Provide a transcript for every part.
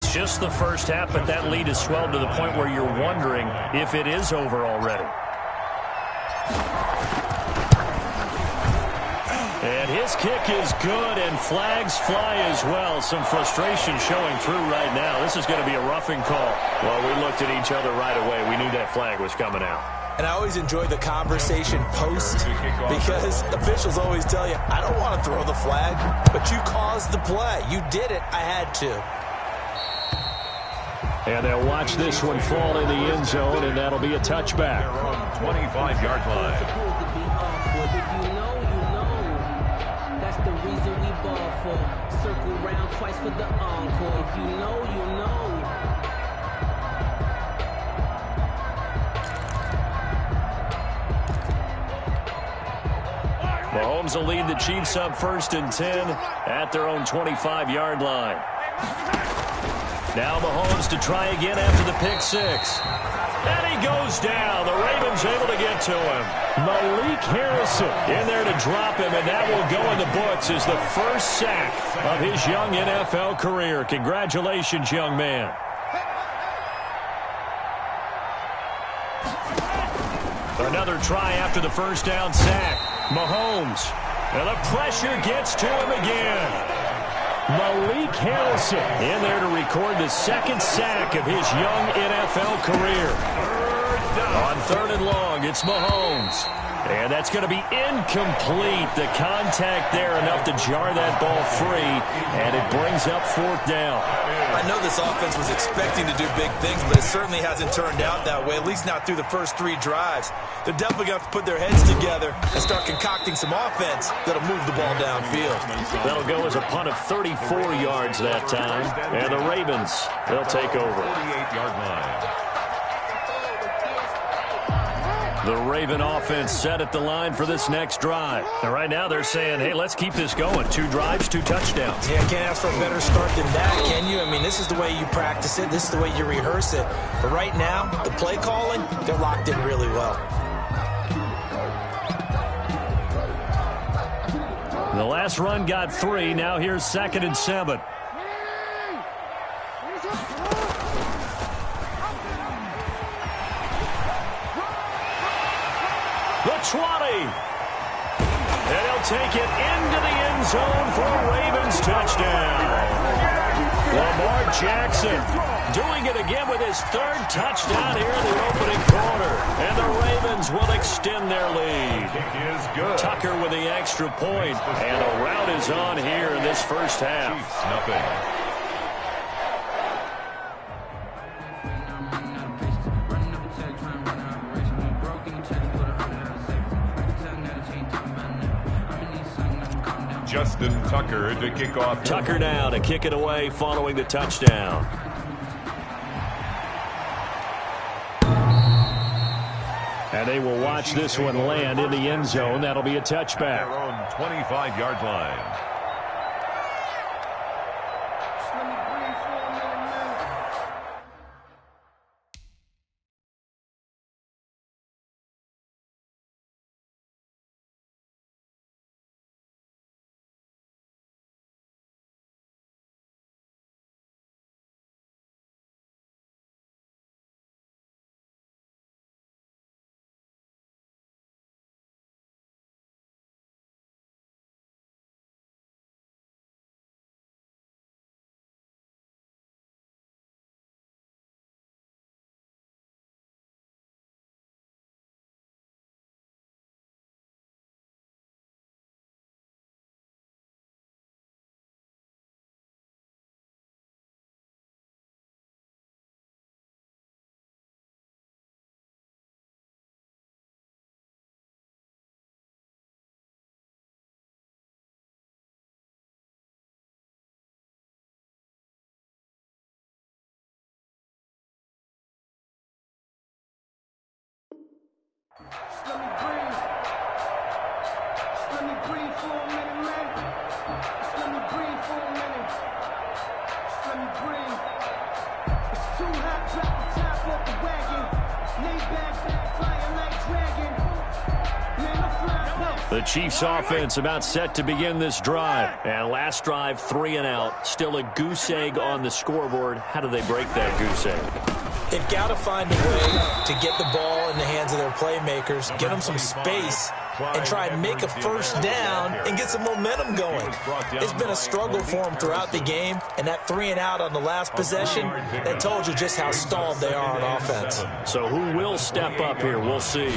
It's just the first half, but that lead has swelled to the point where you're wondering if it is over already. And his kick is good, and flags fly as well. Some frustration showing through right now. This is going to be a roughing call. Well, we looked at each other right away. We knew that flag was coming out. And I always enjoy the conversation post because officials always tell you, I don't want to throw the flag, but you caused the play. You did it. I had to. And they'll watch this one fall in the end zone, and that'll be a touchback. 25-yard line. That's the reason we ball for. Circle round twice for the encore. If you know, you know. Mahomes will lead the Chiefs up 1st and 10 at their own 25-yard line. Now Mahomes to try again after the pick six. And he goes down. The Ravens able to get to him. Malik Harrison in there to drop him, and that will go in the books as the first sack of his young NFL career. Congratulations, young man. Another try after the first down sack. Mahomes. And the pressure gets to him again. Malik Harrison in there to record the second sack of his young NFL career. On 3rd and long, it's Mahomes. And that's going to be incomplete. The contact there enough to jar that ball free, and it brings up 4th down. I know this offense was expecting to do big things, but it certainly hasn't turned out that way, at least not through the first 3 drives. They're definitely going to have to put their heads together and start concocting some offense that'll move the ball downfield. That'll go as a punt of 34 yards that time, and the Ravens, they'll take over. 48-yard line. The Raven offense set at the line for this next drive. And right now they're saying, hey, let's keep this going. 2 drives, 2 touchdowns. Yeah, can't ask for a better start than that, can you? I mean, this is the way you practice it. This is the way you rehearse it. But right now, the play calling, they're locked in really well. The last run got 3. Now here's 2nd and 7. The 20. And he'll take it into the end zone for a Ravens touchdown. Lamar Jackson doing it again with his 3rd touchdown here in the opening quarter. And the Ravens will extend their lead. Tucker with the extra point. And the rout is on here in this first half. Chiefs, nothing. Justin Tucker to kick off. Tucker now to kick it away following the touchdown. And they will watch this one land in the end zone. That'll be a touchback. Their own 25-yard line. Let me breathe. Let me breathe for a minute, man. Let me breathe for a minute. Let me breathe. It's too hot, drop the top off the wagon. Lay back, flying like dragon. Man, I'm flying past The Chiefs offense about set to begin this drive. And last drive, 3 and out. Still a goose egg on the scoreboard. How do they break that goose egg? They've got to find a way to get the ball in the hands of their playmakers, get them some space, and try and make a first down and get some momentum going. It's been a struggle for them throughout the game, and that 3 and out on the last possession, that told you just how stalled they are on offense. So who will step up here? We'll see.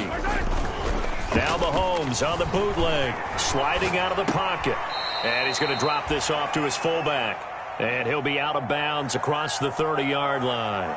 Now Mahomes on the bootleg, sliding out of the pocket. And he's going to drop this off to his fullback. And he'll be out of bounds across the 30-yard line.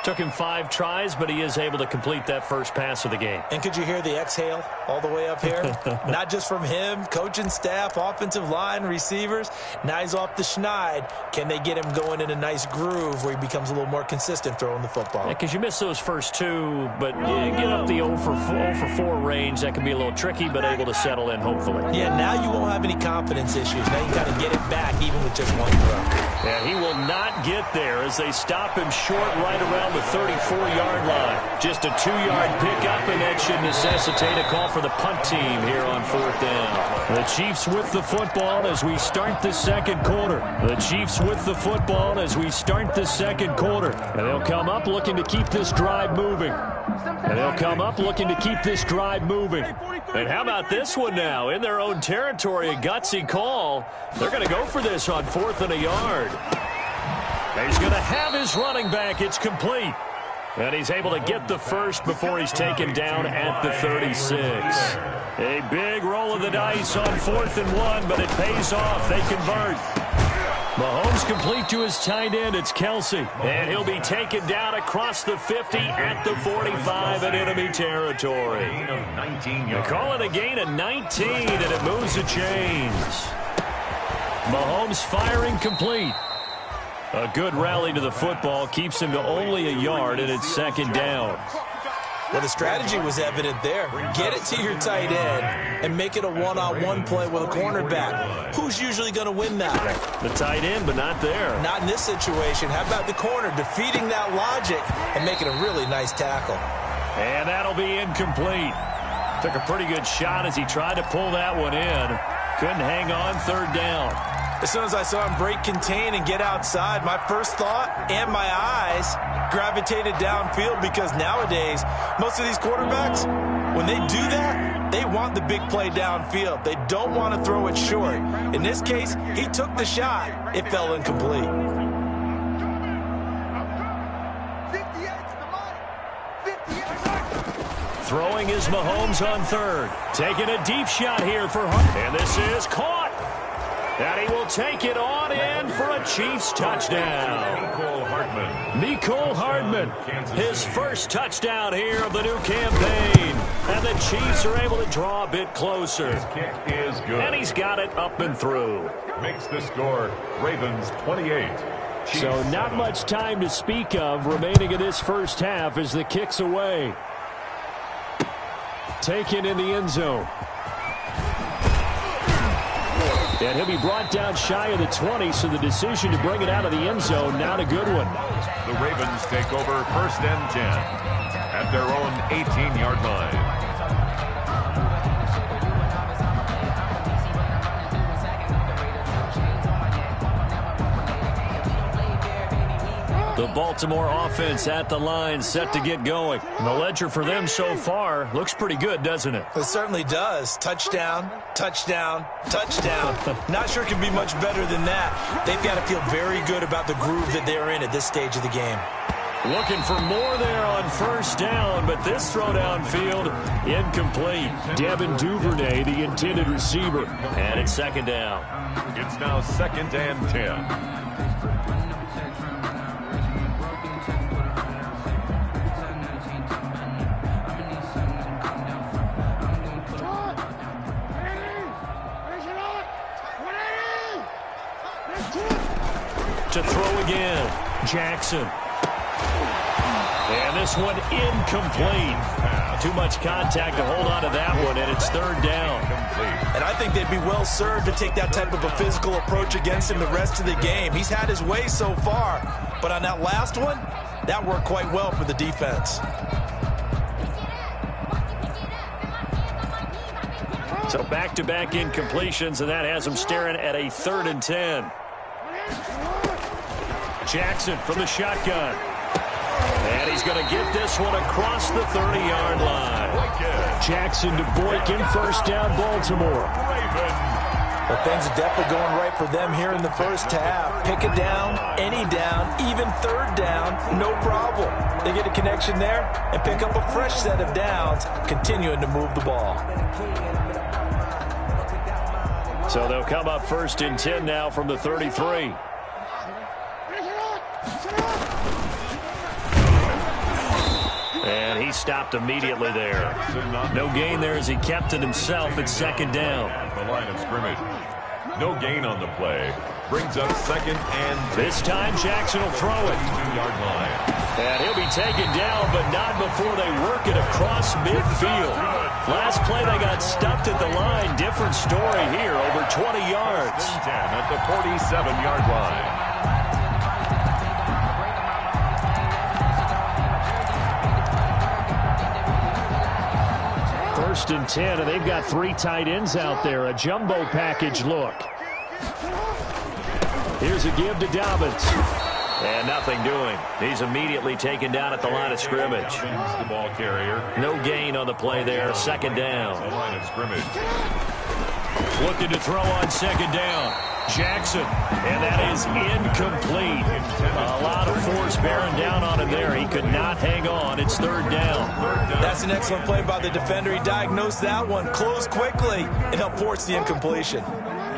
Took him 5 tries, but he is able to complete that first pass of the game. And could you hear the exhale all the way up here? Not just from him, coaching staff, offensive line, receivers. Now he's off the schneid. Can they get him going in a nice groove where he becomes a little more consistent throwing the football? Because you miss those first 2, but you get up the 0 for 4 range. That can be a little tricky, but able to settle in, hopefully. Yeah, now you won't have any confidence issues. Now you got to get it back even with just 1 throw. And he will not get there as they stop him short right around the 34-yard line. Just a 2-yard pickup, and that should necessitate a call for the punt team here on 4th down. The Chiefs with the football as we start the second quarter. The Chiefs with the football as we start the second quarter. And they'll come up looking to keep this drive moving. And they'll come up looking to keep this drive moving. And how about this one now? In their own territory, a gutsy call. They're going to go for this on 4th and a yard. He's going to have his running back. It's complete. And he's able to get the first before he's taken down at the 36. A big roll of the dice on 4th and 1, but it pays off. They convert. Mahomes complete to his tight end. It's Kelsey. And he'll be taken down across the 50 at the 45 in enemy territory. They call it a gain of 19, and it moves the chains. Mahomes firing complete. A good rally to the football keeps him to only a yard, and it's 2nd down. Well, the strategy was evident there. Get it to your tight end and make it a one-on-one play with a cornerback. Who's usually going to win that? The tight end, but not there. Not in this situation. How about the corner defeating that logic and making a really nice tackle? And that'll be incomplete. Took a pretty good shot as he tried to pull that one in. Couldn't hang on, 3rd down. As soon as I saw him break contain and get outside, my first thought and my eyes gravitated downfield, because nowadays, most of these quarterbacks, when they do that, they want the big play downfield. They don't want to throw it short. In this case, he took the shot. It fell incomplete. Throwing is Mahomes on 3rd. Taking a deep shot here for Hart. And this is caught. And he will take it on in for a Chiefs touchdown. Mecole Hardman, his first touchdown here of the new campaign. And the Chiefs are able to draw a bit closer. His kick is good. And he's got it up and through. Makes the score Ravens 28. Chiefs So not 7. much time to speak of remaining in this first half as the kick's away. Taken in the end zone. And he'll be brought down shy of the 20, so the decision to bring it out of the end zone, not a good one. The Ravens take over 1st and 10 at their own 18-yard line. The Baltimore offense at the line, set to get going. And the ledger for them so far looks pretty good, doesn't it? It certainly does. Touchdown, touchdown, touchdown. Not sure it can be much better than that. They've got to feel very good about the groove that they're in at this stage of the game. Looking for more there on 1st down, but this throw downfield incomplete. Devin Duvernay, the intended receiver. And it's 2nd down. It's now 2nd and 10. To throw again, Jackson. And this one incomplete. Too much contact to hold on to that one, and it's 3rd down. And I think they'd be well served to take that type of a physical approach against him the rest of the game. He's had his way so far, but on that last one, that worked quite well for the defense. So back-to-back incompletions, and that has him staring at a 3rd and 10. Jackson from the shotgun. And he's going to get this one across the 30-yard line. Jackson to Boykin, first down, Baltimore. Well, things are definitely going right for them here in the first half. Pick a down, any down, even 3rd down, no problem. They get a connection there and pick up a fresh set of downs, continuing to move the ball. So they'll come up 1st and 10 now from the 33. And he stopped immediately there. No gain there as he kept it himself at 2nd down. The line of scrimmage. No gain on the play. Brings up 2nd and 10. This time Jackson will throw it. 2-yard line. And he'll be taken down, but not before they work it across midfield. Last play they got stuffed at the line. Different story here, over 20 yards. 10 at the 47-yard line. 1st and 10, and they've got 3 tight ends out there. A jumbo package look. Here's a give to Dobbins. And nothing doing. He's immediately taken down at the line of scrimmage. The ball carrier. No gain on the play there. 2nd down. The line of scrimmage. Looking to throw on 2nd down. Jackson, and that is incomplete. A lot of force bearing down on him there. He could not hang on. It's 3rd down. That's an excellent play by the defender. He diagnosed that one, closed quickly, and helped force the incompletion.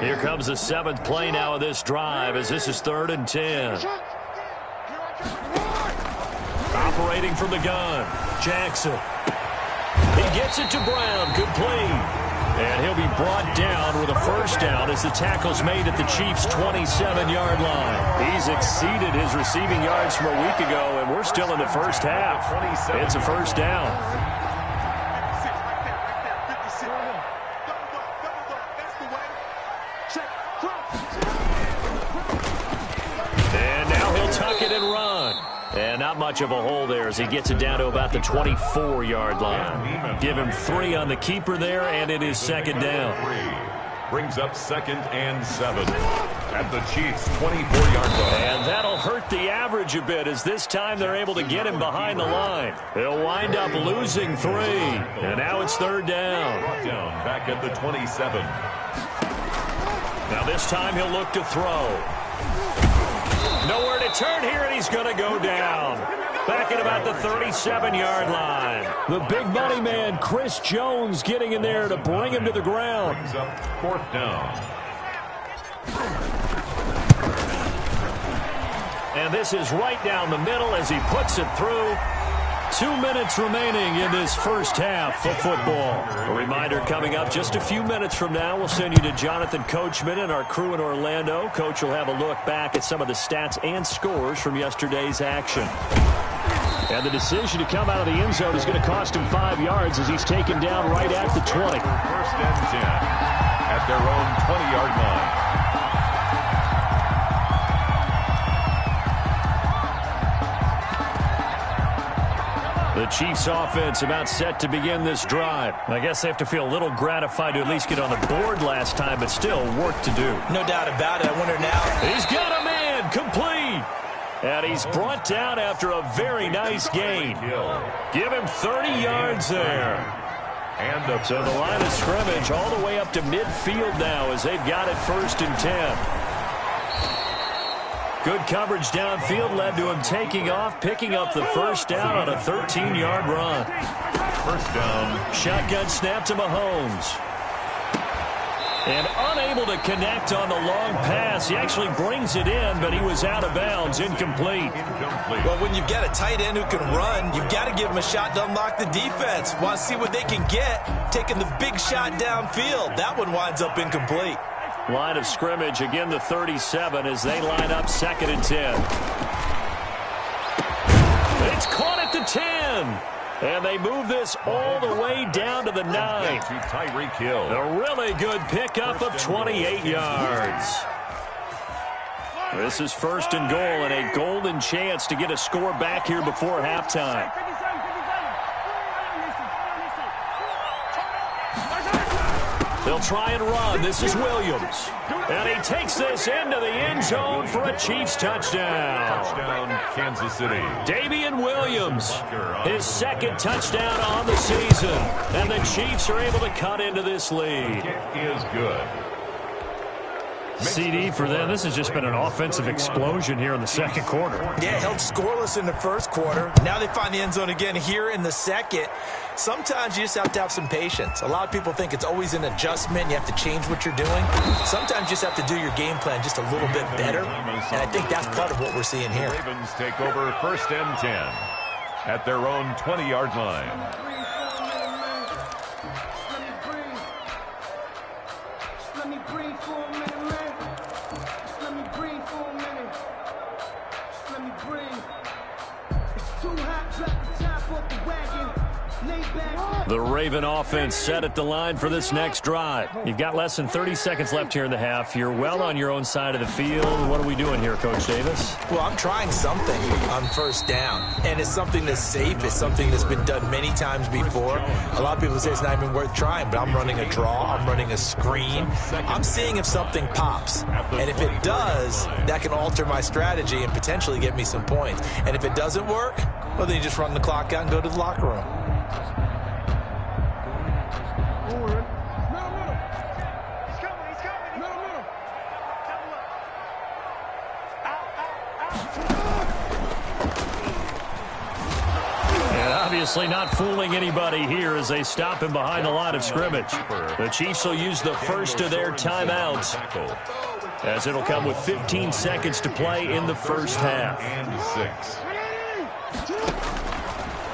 Here comes the 7th play now of this drive as this is 3rd and 10. Operating from the gun, Jackson. He gets it to Brown, complete. And he'll be brought down with a 1st down as the tackle's made at the Chiefs' 27-yard line. He's exceeded his receiving yards from a week ago, and we're still in the first half. It's a 1st down. And now he'll tuck it and run. And not much of a hole there as he gets it down to about the 24-yard line. Give him 3 on the keeper there, and it is 2nd down. Brings up 2nd and 7 at the Chiefs' 24-yard line. And that'll hurt the average a bit as this time they're able to get him behind the line. They'll wind up losing 3. And now it's 3rd down. Brought down back at the 27. Now this time he'll look to throw. Nowhere to turn here, and he's going to go down. Back at about the 37-yard line. The big money man, Chris Jones, getting in there to bring him to the ground. Brings up 4th down. And this is right down the middle as he puts it through. 2 minutes remaining in this first half of football. A reminder coming up just a few minutes from now. We'll send you to Jonathan Coachman and our crew in Orlando. Coach will have a look back at some of the stats and scores from yesterday's action. And the decision to come out of the end zone is going to cost him 5 yards as he's taken down right at the 20. 1st and 10 at their own 20-yard line. The Chiefs offense about set to begin this drive. I guess they have to feel a little gratified to at least get on the board last time, but still work to do. No doubt about it. I wonder now. He's got a man, complete. And he's brought down after a very nice gain. Give him 30 yards there. And so the line of scrimmage all the way up to midfield now as they've got it 1st and 10. Good coverage downfield led to him taking off, picking up the 1st down on a 13-yard run. 1st down. Shotgun snap to Mahomes. And unable to connect on the long pass. He actually brings it in, but he was out of bounds, incomplete. Well, when you've got a tight end who can run, you've got to give him a shot to unlock the defense. Want to see what they can get, taking the big shot downfield. That one winds up incomplete. Line of scrimmage, again the 37 as they line up 2nd and 10. It's caught at the 10. And they move this all the way down to the 9. To Tyreek Hill. A really good pickup of 28 yards. This is 1st and goal and a golden chance to get a score back here before halftime. They'll try and run. This is Williams. And he takes this into the end zone for a Chiefs touchdown. Touchdown, Kansas City. Damian Williams, his second touchdown on the season. And the Chiefs are able to cut into this lead. It is good. CD for them. This has just been an offensive explosion here in the second quarter. Yeah, held scoreless in the first quarter. Now they find the end zone again here in the second. Sometimes you just have to have some patience. A lot of people think it's always an adjustment. You have to change what you're doing. Sometimes you just have to do your game plan just a little bit better. And I think that's part of what we're seeing here. Ravens take over 1st and 10 at their own 20-yard line. The Raven offense set at the line for this next drive. You've got less than 30 seconds left here in the half. You're well on your own side of the field. What are we doing here, Coach Davis? Well, I'm trying something on 1st down, and it's something that's safe. It's something that's been done many times before. A lot of people say it's not even worth trying, but I'm running a draw. I'm running a screen. I'm seeing if something pops, and if it does, that can alter my strategy and potentially get me some points. And if it doesn't work, well, then you just run the clock out and go to the locker room. Obviously not fooling anybody here as they stop him behind the line of scrimmage. The Chiefs will use the first of their timeouts, as it'll come with 15 seconds to play in the first half. And 6.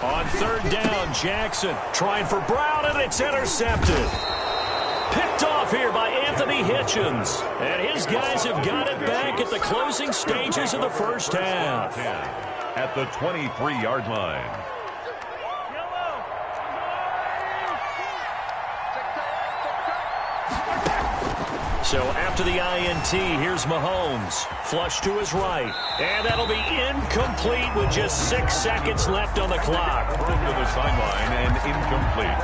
On 3rd down, Jackson trying for Brown, and it's intercepted. Picked off here by Anthony Hitchens. And his guys have got it back at the closing stages of the first half. At the 23-yard line. So after the INT, here's Mahomes. Flush to his right. And that'll be incomplete with just 6 seconds left on the clock. To the sideline and incomplete.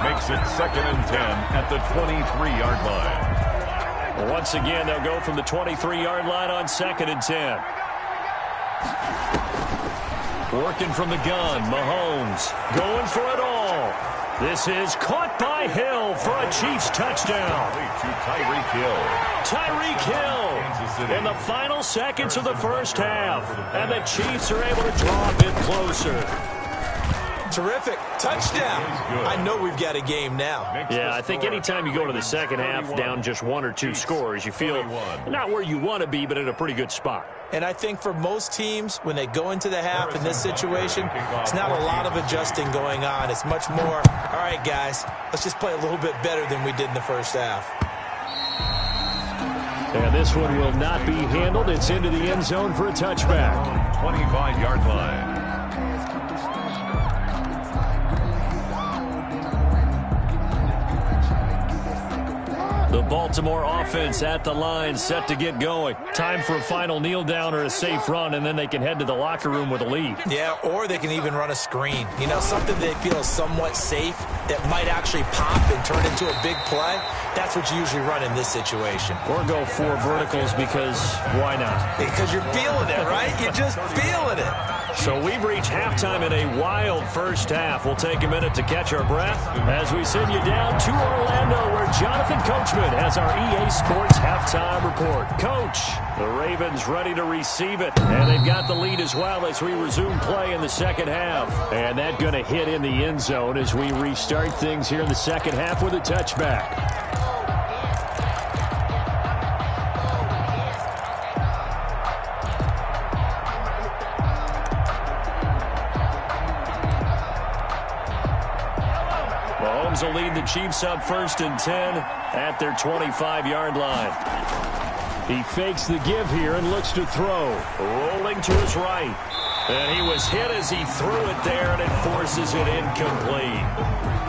Makes it 2nd and 10 at the 23-yard line. Once again, they'll go from the 23-yard line on 2nd and 10. Working from the gun, Mahomes going for it all. This is caught by Hill for a Chiefs touchdown. To Tyreek Hill. Tyreek Hill in the final seconds of the first half. And the Chiefs are able to draw a bit closer. Terrific. Touchdown. I know we've got a game now. Yeah, I think anytime you go to the second half down just 1 or 2 scores, you feel not where you want to be, but in a pretty good spot. And I think for most teams, when they go into the half in this situation, it's not a lot of adjusting going on. It's much more, all right, guys, let's just play a little bit better than we did in the first half. And this one will not be handled. It's into the end zone for a touchback. 25-yard line. The Baltimore offense at the line, set to get going. Time for a final kneel down or a safe run, and then they can head to the locker room with a lead. Yeah, or they can even run a screen. You know, something they feel is somewhat safe that might actually pop and turn into a big play. That's what you usually run in this situation. Or go 4 verticals because why not? Because you're feeling it, right? You're just feeling it. So we've reached halftime in a wild first half. We'll take a minute to catch our breath as we send you down to Orlando, where Jonathan Coachman has our EA Sports halftime report. Coach, the Ravens ready to receive it, and they've got the lead as well as we resume play in the second half. And that's going to hit in the end zone as we restart things here in the second half with a touchback. Mahomes will lead the Chiefs up 1st and 10 at their 25-yard line. He fakes the give here and looks to throw. Rolling to his right. And he was hit as he threw it there, and it forces it incomplete.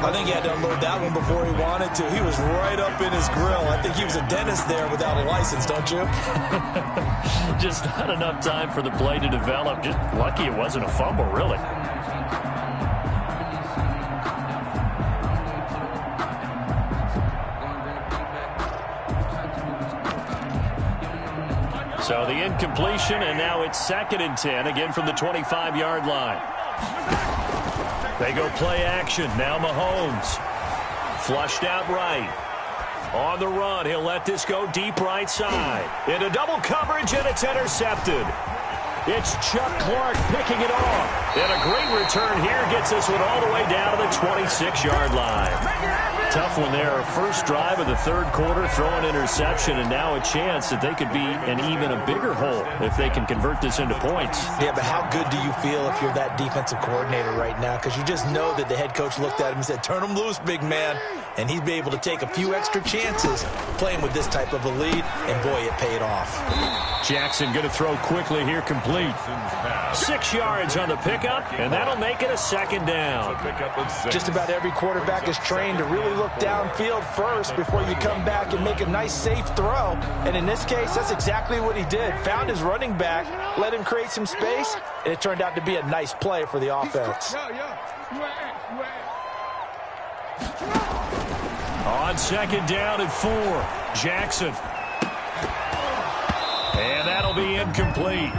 I think he had to unload that one before he wanted to. He was right up in his grill. I think he was a dentist there without a license, don't you? Just not enough time for the play to develop. Just lucky it wasn't a fumble, really. So the incompletion, and now it's 2nd and 10, again from the 25-yard line. They go play action. Now Mahomes. Flushed out right. On the run, he'll let this go deep right side. Into double coverage, and it's intercepted. It's Chuck Clark picking it off. And a great return here gets this one all the way down to the 26-yard line. Tough one there. First drive of the 3rd quarter, throw an interception, and now a chance that they could be in even a bigger hole if they can convert this into points. Yeah, but how good do you feel if you're that defensive coordinator right now? Because you just know that the head coach looked at him and said, turn him loose, big man. And he'd be able to take a few extra chances playing with this type of a lead, and boy, it paid off. Jackson going to throw quickly here, complete. 6 yards on the pickup, and that'll make it a 2nd down. Just about every quarterback is trained to really look downfield first before you come back and make a nice, safe throw. And in this case, that's exactly what he did. Found his running back, let him create some space, and it turned out to be a nice play for the offense. On 2nd down and 4, Jackson. And that'll be incomplete.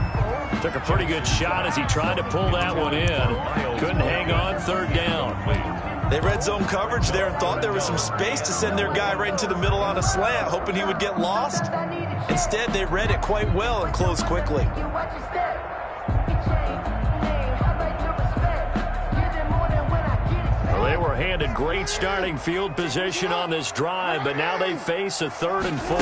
Took a pretty good shot as he tried to pull that one in. Couldn't hang on, 3rd down. They red zone coverage there and thought there was some space to send their guy right into the middle on a slant, hoping he would get lost. Instead, they read it quite well and closed quickly. Well, they were handed great starting field position on this drive, but now they face a 3rd and 4.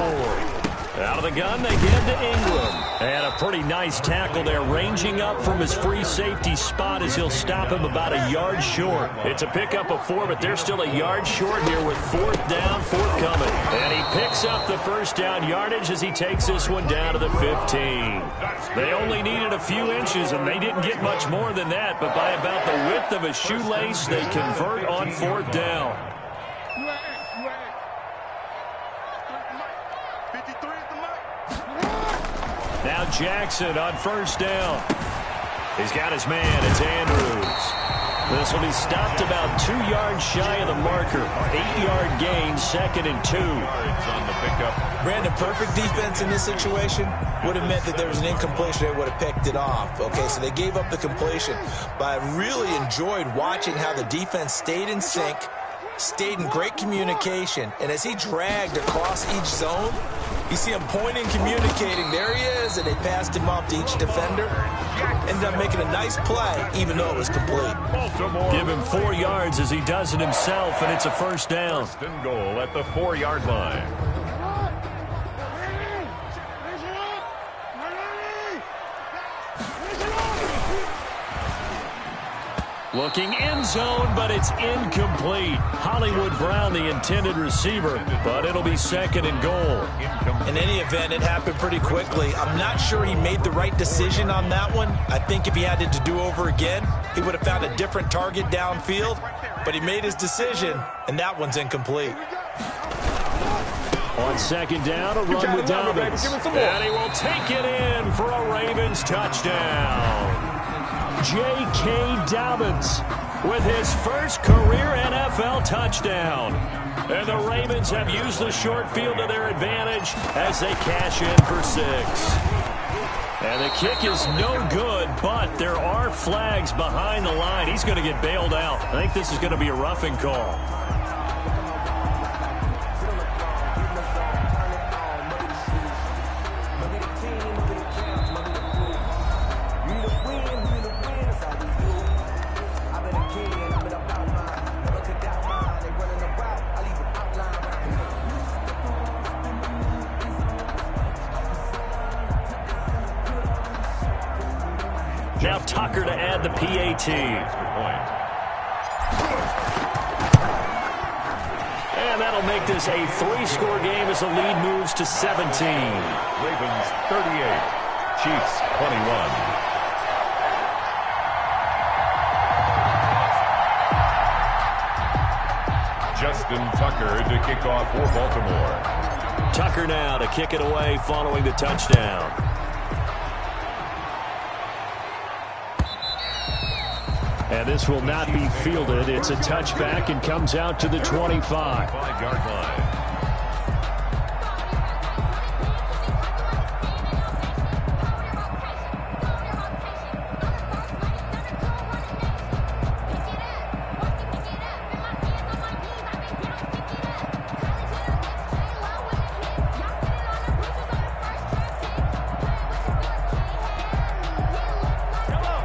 Out of the gun, they give to Ingram. And a pretty nice tackle there, ranging up from his free safety spot as he'll stop him about a yard short. It's a pickup of 4, but they're still a yard short here with 4th down, forthcoming. And he picks up the 1st down yardage as he takes this one down to the 15. They only needed a few inches, and they didn't get much more than that, but by about the width of a shoelace, they convert on 4th down. Now Jackson on 1st down. He's got his man. It's Andrews. This will be stopped about 2 yards shy of the marker. 8-yard gain, 2nd and 2. Brandon, perfect defense in this situation would have meant that there was an incompletion. They would have picked it off. Okay, so they gave up the completion. But I really enjoyed watching how the defense stayed in sync, stayed in great communication, and as he dragged across each zone, you see him pointing, communicating. There he is, and they passed him off to each defender. Ended up making a nice play, even though it was complete. Give him 4 yards as he does it himself, and it's a 1st down. 1st and goal at the 4-yard line. Looking end zone, but it's incomplete. Hollywood Brown, the intended receiver, but it'll be 2nd and goal. In any event, it happened pretty quickly. I'm not sure he made the right decision on that one. I think if he had it to do over again, he would have found a different target downfield, but he made his decision, and that one's incomplete. On 2nd down, a run with Dobbins. And he will take it in for a Ravens touchdown. J.K. Dobbins with his first career NFL touchdown. And the Ravens have used the short field to their advantage as they cash in for 6. And the kick is no good, but there are flags behind the line. He's going to get bailed out. I think this is going to be a roughing call. Now Tucker to add the PAT. And that'll make this a 3-score game as the lead moves to 17. Ravens 38, Chiefs 21. Justin Tucker to kick off for Baltimore. Tucker now to kick it away following the touchdown. And this will not be fielded. It's a touchback and comes out to the 25. 5-yard line.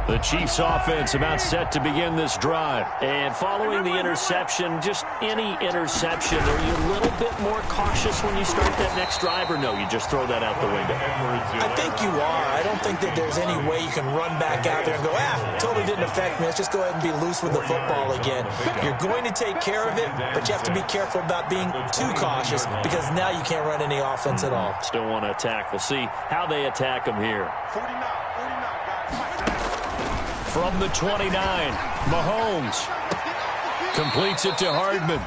The Chiefs offense about set to begin this drive. And following the interception, just any interception, are you a little bit more cautious when you start that next drive, or no, you just throw that out the window? I think you are. I don't think that there's any way you can run back out there and go, totally didn't affect me. Let's just go ahead and be loose with the football again. You're going to take care of it, but you have to be careful about being too cautious because now you can't run any offense at all. Still want to attack. We'll see how they attack them here. 49, guys. From the 29, Mahomes completes it to Hardman.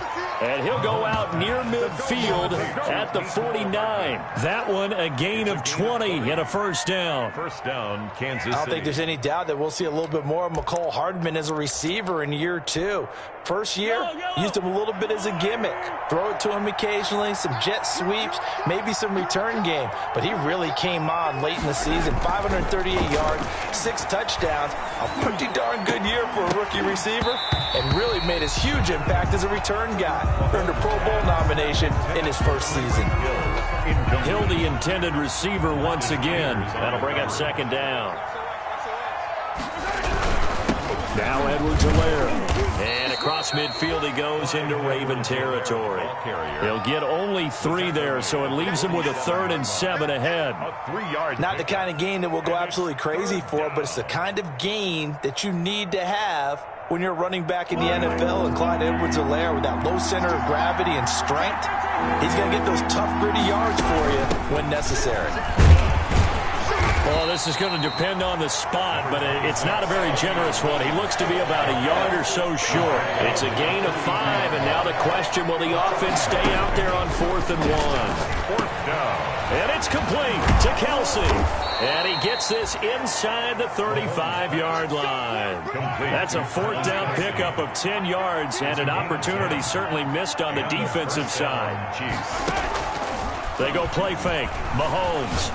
And he'll go out near midfield at the 49. That one a gain of 20 and a first down. First down, Kansas City. I don't think there's any doubt that we'll see a little bit more of McCole Hardman as a receiver in year 2. First year, used him a little bit as a gimmick. Throw it to him occasionally, some jet sweeps, maybe some return game. But he really came on late in the season. 538 yards, 6 touchdowns. A pretty darn good year for a rookie receiver. And really made his huge impact as a return guy. Earned a Pro Bowl nomination in his first season. Hill, the intended receiver once again. That'll bring up second down. Now Edwards-Helaire. And across midfield he goes into Raven territory. He'll get only 3 there, so it leaves him with a 3rd and 7 ahead. Not the kind of game that we'll go absolutely crazy for, but it's the kind of game that you need to have when you're running back in the NFL. And Clyde Edwards-Helaire, with that low center of gravity and strength, he's going to get those tough, gritty yards for you when necessary. Well, this is going to depend on the spot, but it's not a very generous one. He looks to be about a yard or so short. It's a gain of 5, and now the question, will the offense stay out there on 4th and 1? Fourth down. And it's complete to Kelsey. And he gets this inside the 35-yard line. That's a 4th down pickup of 10 yards, and an opportunity certainly missed on the defensive side. They go play fake. Mahomes.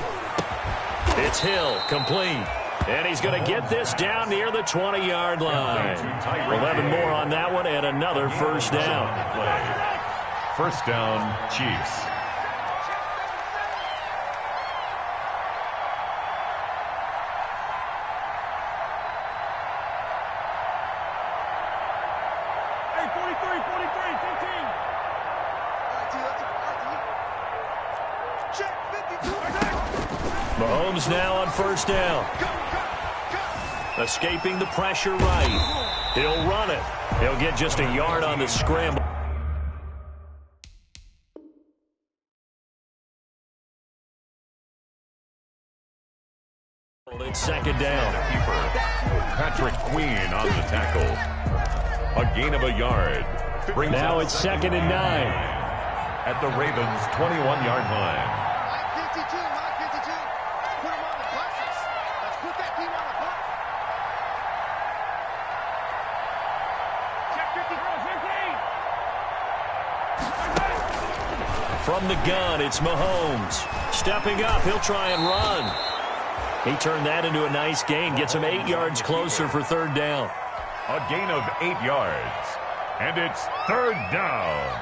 It's Hill, complete. And he's going to get this down near the 20-yard line. 11 more on that one, and another first down. First down, Chiefs. Mahomes now on first down. Escaping the pressure right. He'll run it. He'll get just a yard on the scramble. It's second down. Patrick Queen on the tackle. A gain of a yard. Now it's second and 9. At the Ravens' 21-yard line. From the gun, it's Mahomes. Stepping up, he'll try and run. He turned that into a nice gain. Gets him 8 yards closer for 3rd down. A gain of 8 yards. And it's 3rd down.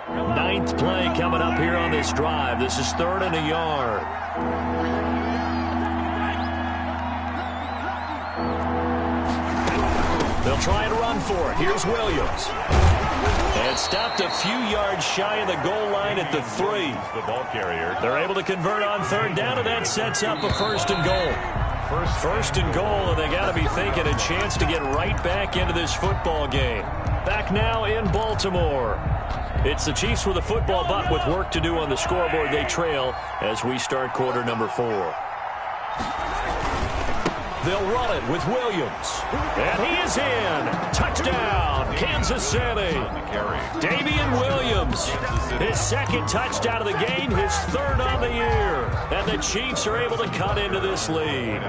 9th play coming up here on this drive. This is 3rd and a yard. They'll try and run for it. Here's Williams. And stopped a few yards shy of the goal line at the 3. The ball carrier. They're able to convert on 3rd down, and that sets up a 1st and goal. First and goal, and they got to be thinking a chance to get right back into this football game. Back now in Baltimore. It's the Chiefs with a football, but with work to do on the scoreboard. They trail as we start quarter number 4. They'll run it with Williams. And he is in. Touchdown, Kansas City. Davian Williams, his 2nd touchdown of the game, his 3rd on the year. And the Chiefs are able to cut into this lead.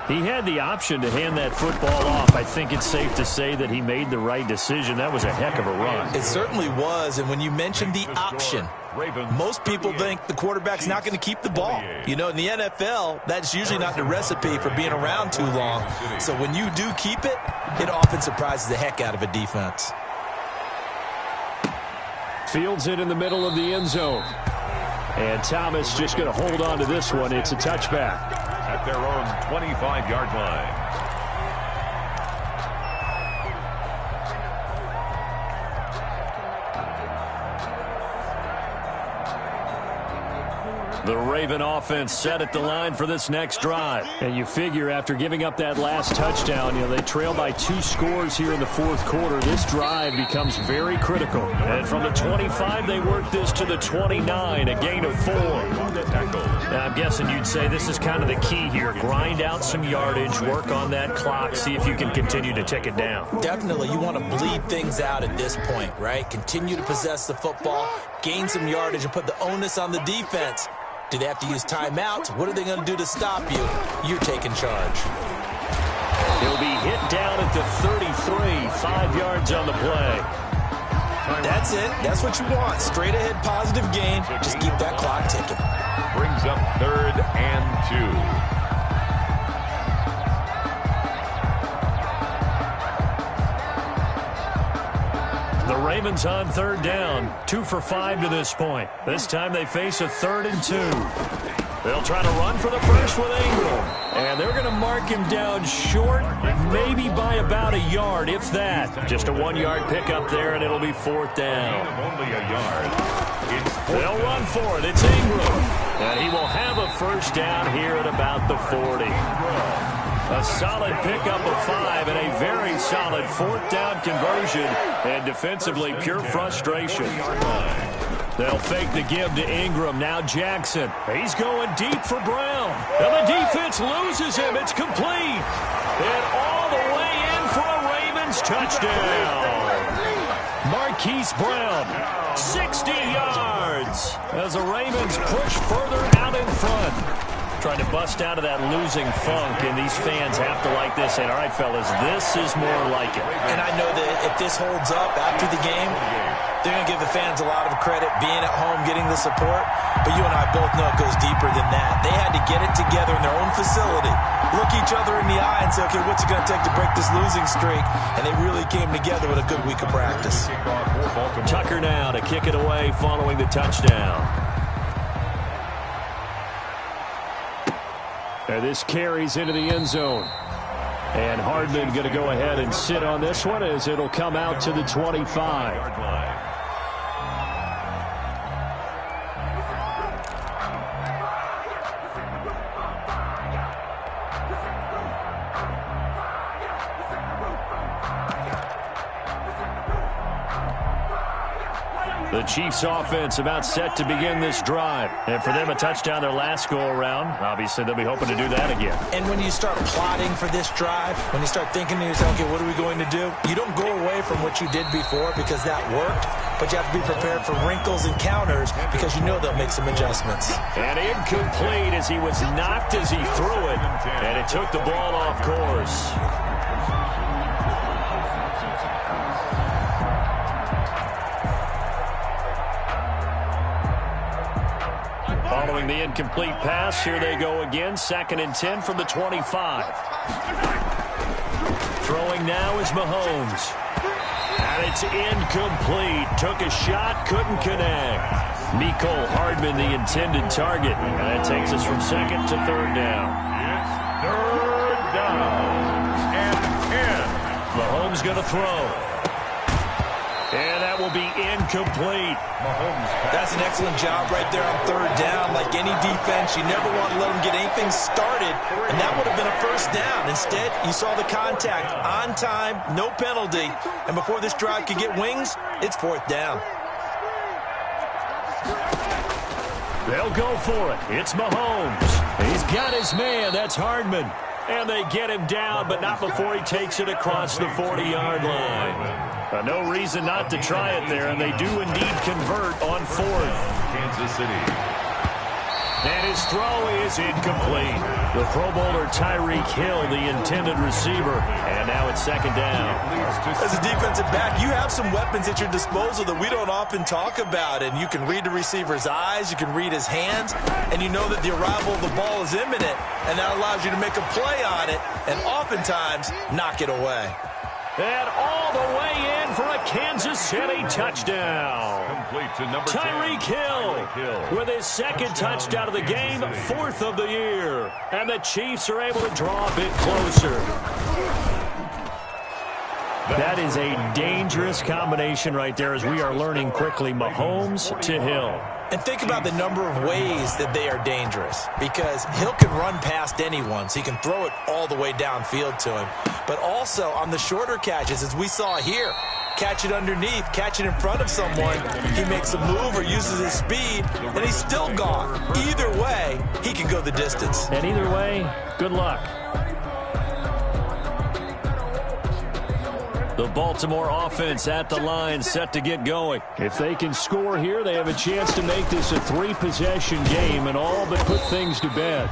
He had the option to hand that football off. I think it's safe to say that he made the right decision. That was a heck of a run. It certainly was, and when you mentioned the option, most people think the quarterback's not going to keep the ball. You know, in the NFL, that's usually not the recipe for being around too long. So when you do keep it, it often surprises the heck out of a defense. Fields it in the middle of the end zone. And Thomas just going to hold on to this one. It's a touchback. at their own 25-yard line. The Raven offense set at the line for this next drive. And you figure after giving up that last touchdown, they trail by 2 scores here in the fourth quarter. This drive becomes very critical. And from the 25, they work this to the 29, a gain of 4. Now, I'm guessing you'd say this is kind of the key here. Grind out some yardage, work on that clock, see if you can continue to tick it down. Definitely. You want to bleed things out at this point, right? Continue to possess the football, gain some yardage, and put the onus on the defense. Do they have to use timeouts? What are they going to do to stop you? You're taking charge. He'll be hit down at the 33, 5 yards on the play. That's it. That's what you want. Straight ahead positive gain. Just keep that clock ticking. Brings up 3rd and 2. The Ravens on 3rd down, 2 for 5 to this point. This time they face a 3rd and 2. They'll try to run for the first with Ingram. And they're going to mark him down short, maybe by about a yard, if that. Just a 1-yard pickup there, and it'll be 4th down. Only a yard. They'll run for it. It's Ingram. And he will have a first down here at about the 40. A solid pickup of 5 and a very solid 4th down conversion. And defensively, pure frustration. They'll fake the give to Ingram. Now Jackson. He's going deep for Brown. And the defense loses him. It's complete. And all the way in for a Ravens touchdown. Marquise Brown, 60 yards. As the Ravens push further out in front. Trying to bust out of that losing funk, and these fans have to like this. And all right, fellas, this is more like it. And I know that if this holds up after the game, they're going to give the fans a lot of credit being at home, getting the support. But you and I both know it goes deeper than that. They had to get it together in their own facility, look each other in the eye and say, okay, what's it going to take to break this losing streak? And they really came together with a good week of practice. Tucker now to kick it away following the touchdown. And this carries into the end zone. And Hardman going to go ahead and sit on this one as it'll come out to the 25. The Chiefs offense about set to begin this drive. And for them, a touchdown their last go-around. Obviously, they'll be hoping to do that again. And when you start plotting for this drive, when you start thinking to yourself, okay, what are we going to do? You don't go away from what you did before because that worked, but you have to be prepared for wrinkles and counters because you know they'll make some adjustments. And incomplete as he was knocked as he threw it, and it took the ball off course. Following the incomplete pass, here they go again. 2nd and 10 from the 25. Throwing now is Mahomes. And it's incomplete. Took a shot, couldn't connect. Mecole Hardman, the intended target. And that takes us from 2nd to 3rd down. It's 3rd down and 10. Mahomes going to throw. And that will be incomplete. That's an excellent job right there on 3rd down. Like any defense, you never want to let them get anything started, and that would have been a first down. Instead, you saw the contact on time, no penalty, and before this drive could get wings, it's 4th down. They'll go for it. It's Mahomes. He's got his man. That's Hardman. And they get him down, but not before he takes it across the 40-yard line. No reason not to try it there, and they do indeed convert on 4th. Kansas City. And his throw is incomplete. The Pro Bowler Tyreek Hill, the intended receiver. And now it's 2nd down. As a defensive back, you have some weapons at your disposal that we don't often talk about. And you can read the receiver's eyes, you can read his hands, and you know that the arrival of the ball is imminent. And that allows you to make a play on it and oftentimes knock it away. And all the way in for a Kansas City touchdown. Complete to number 10. Tyreek Hill with his second touchdown of the game, 4th of the year. And the Chiefs are able to draw a bit closer. That is a dangerous combination right there, as we are learning quickly. Mahomes to Hill. And think about the number of ways that they are dangerous, because Hill can run past anyone, so he can throw it all the way downfield to him. But also on the shorter catches, as we saw here, catch it underneath, catch it in front of someone, he makes a move or uses his speed, and he's still gone. Either way, he can go the distance. And either way, good luck. The Baltimore offense at the line, set to get going. If they can score here, they have a chance to make this a 3-possession game and all but put things to bed.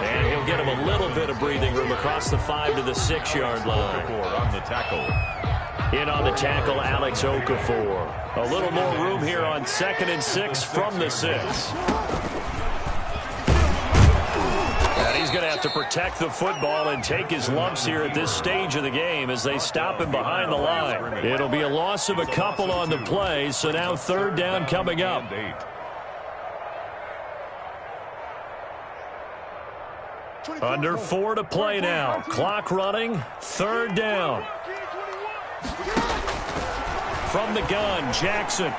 And he'll get him a little bit of breathing room across the 5 to the 6-yard line. On the tackle. In on the tackle, Alex Okafor. A little more room here on 2nd and 6 from the 6. He's going to have to protect the football and take his lumps here at this stage of the game as they stop him behind the line. It'll be a loss of a couple on the play, so now 3rd down coming up. Under 4 to play now. Clock running. 3rd down. From the gun, Jackson.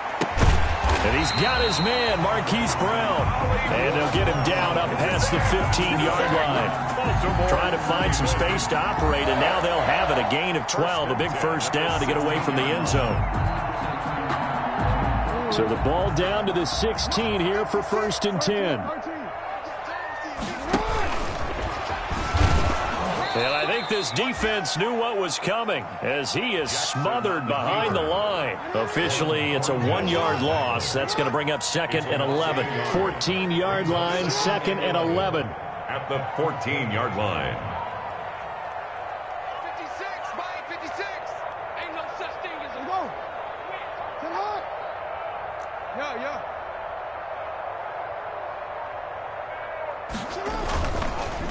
And he's got his man, Marquise Brown. And they'll get him down up past the 15-yard line. Trying to find some space to operate, and now they'll have it. A gain of 12, a big 1st down to get away from the end zone. So the ball down to the 16 here for 1st and 10. And I think this defense knew what was coming as he is smothered behind the line. Officially, it's a 1-yard loss. That's going to bring up 2nd and 11. 14-yard line, 2nd and 11. At the 14-yard line. 56, Mike, 56. Ain't no such thing as a whoa. Come on. Yeah.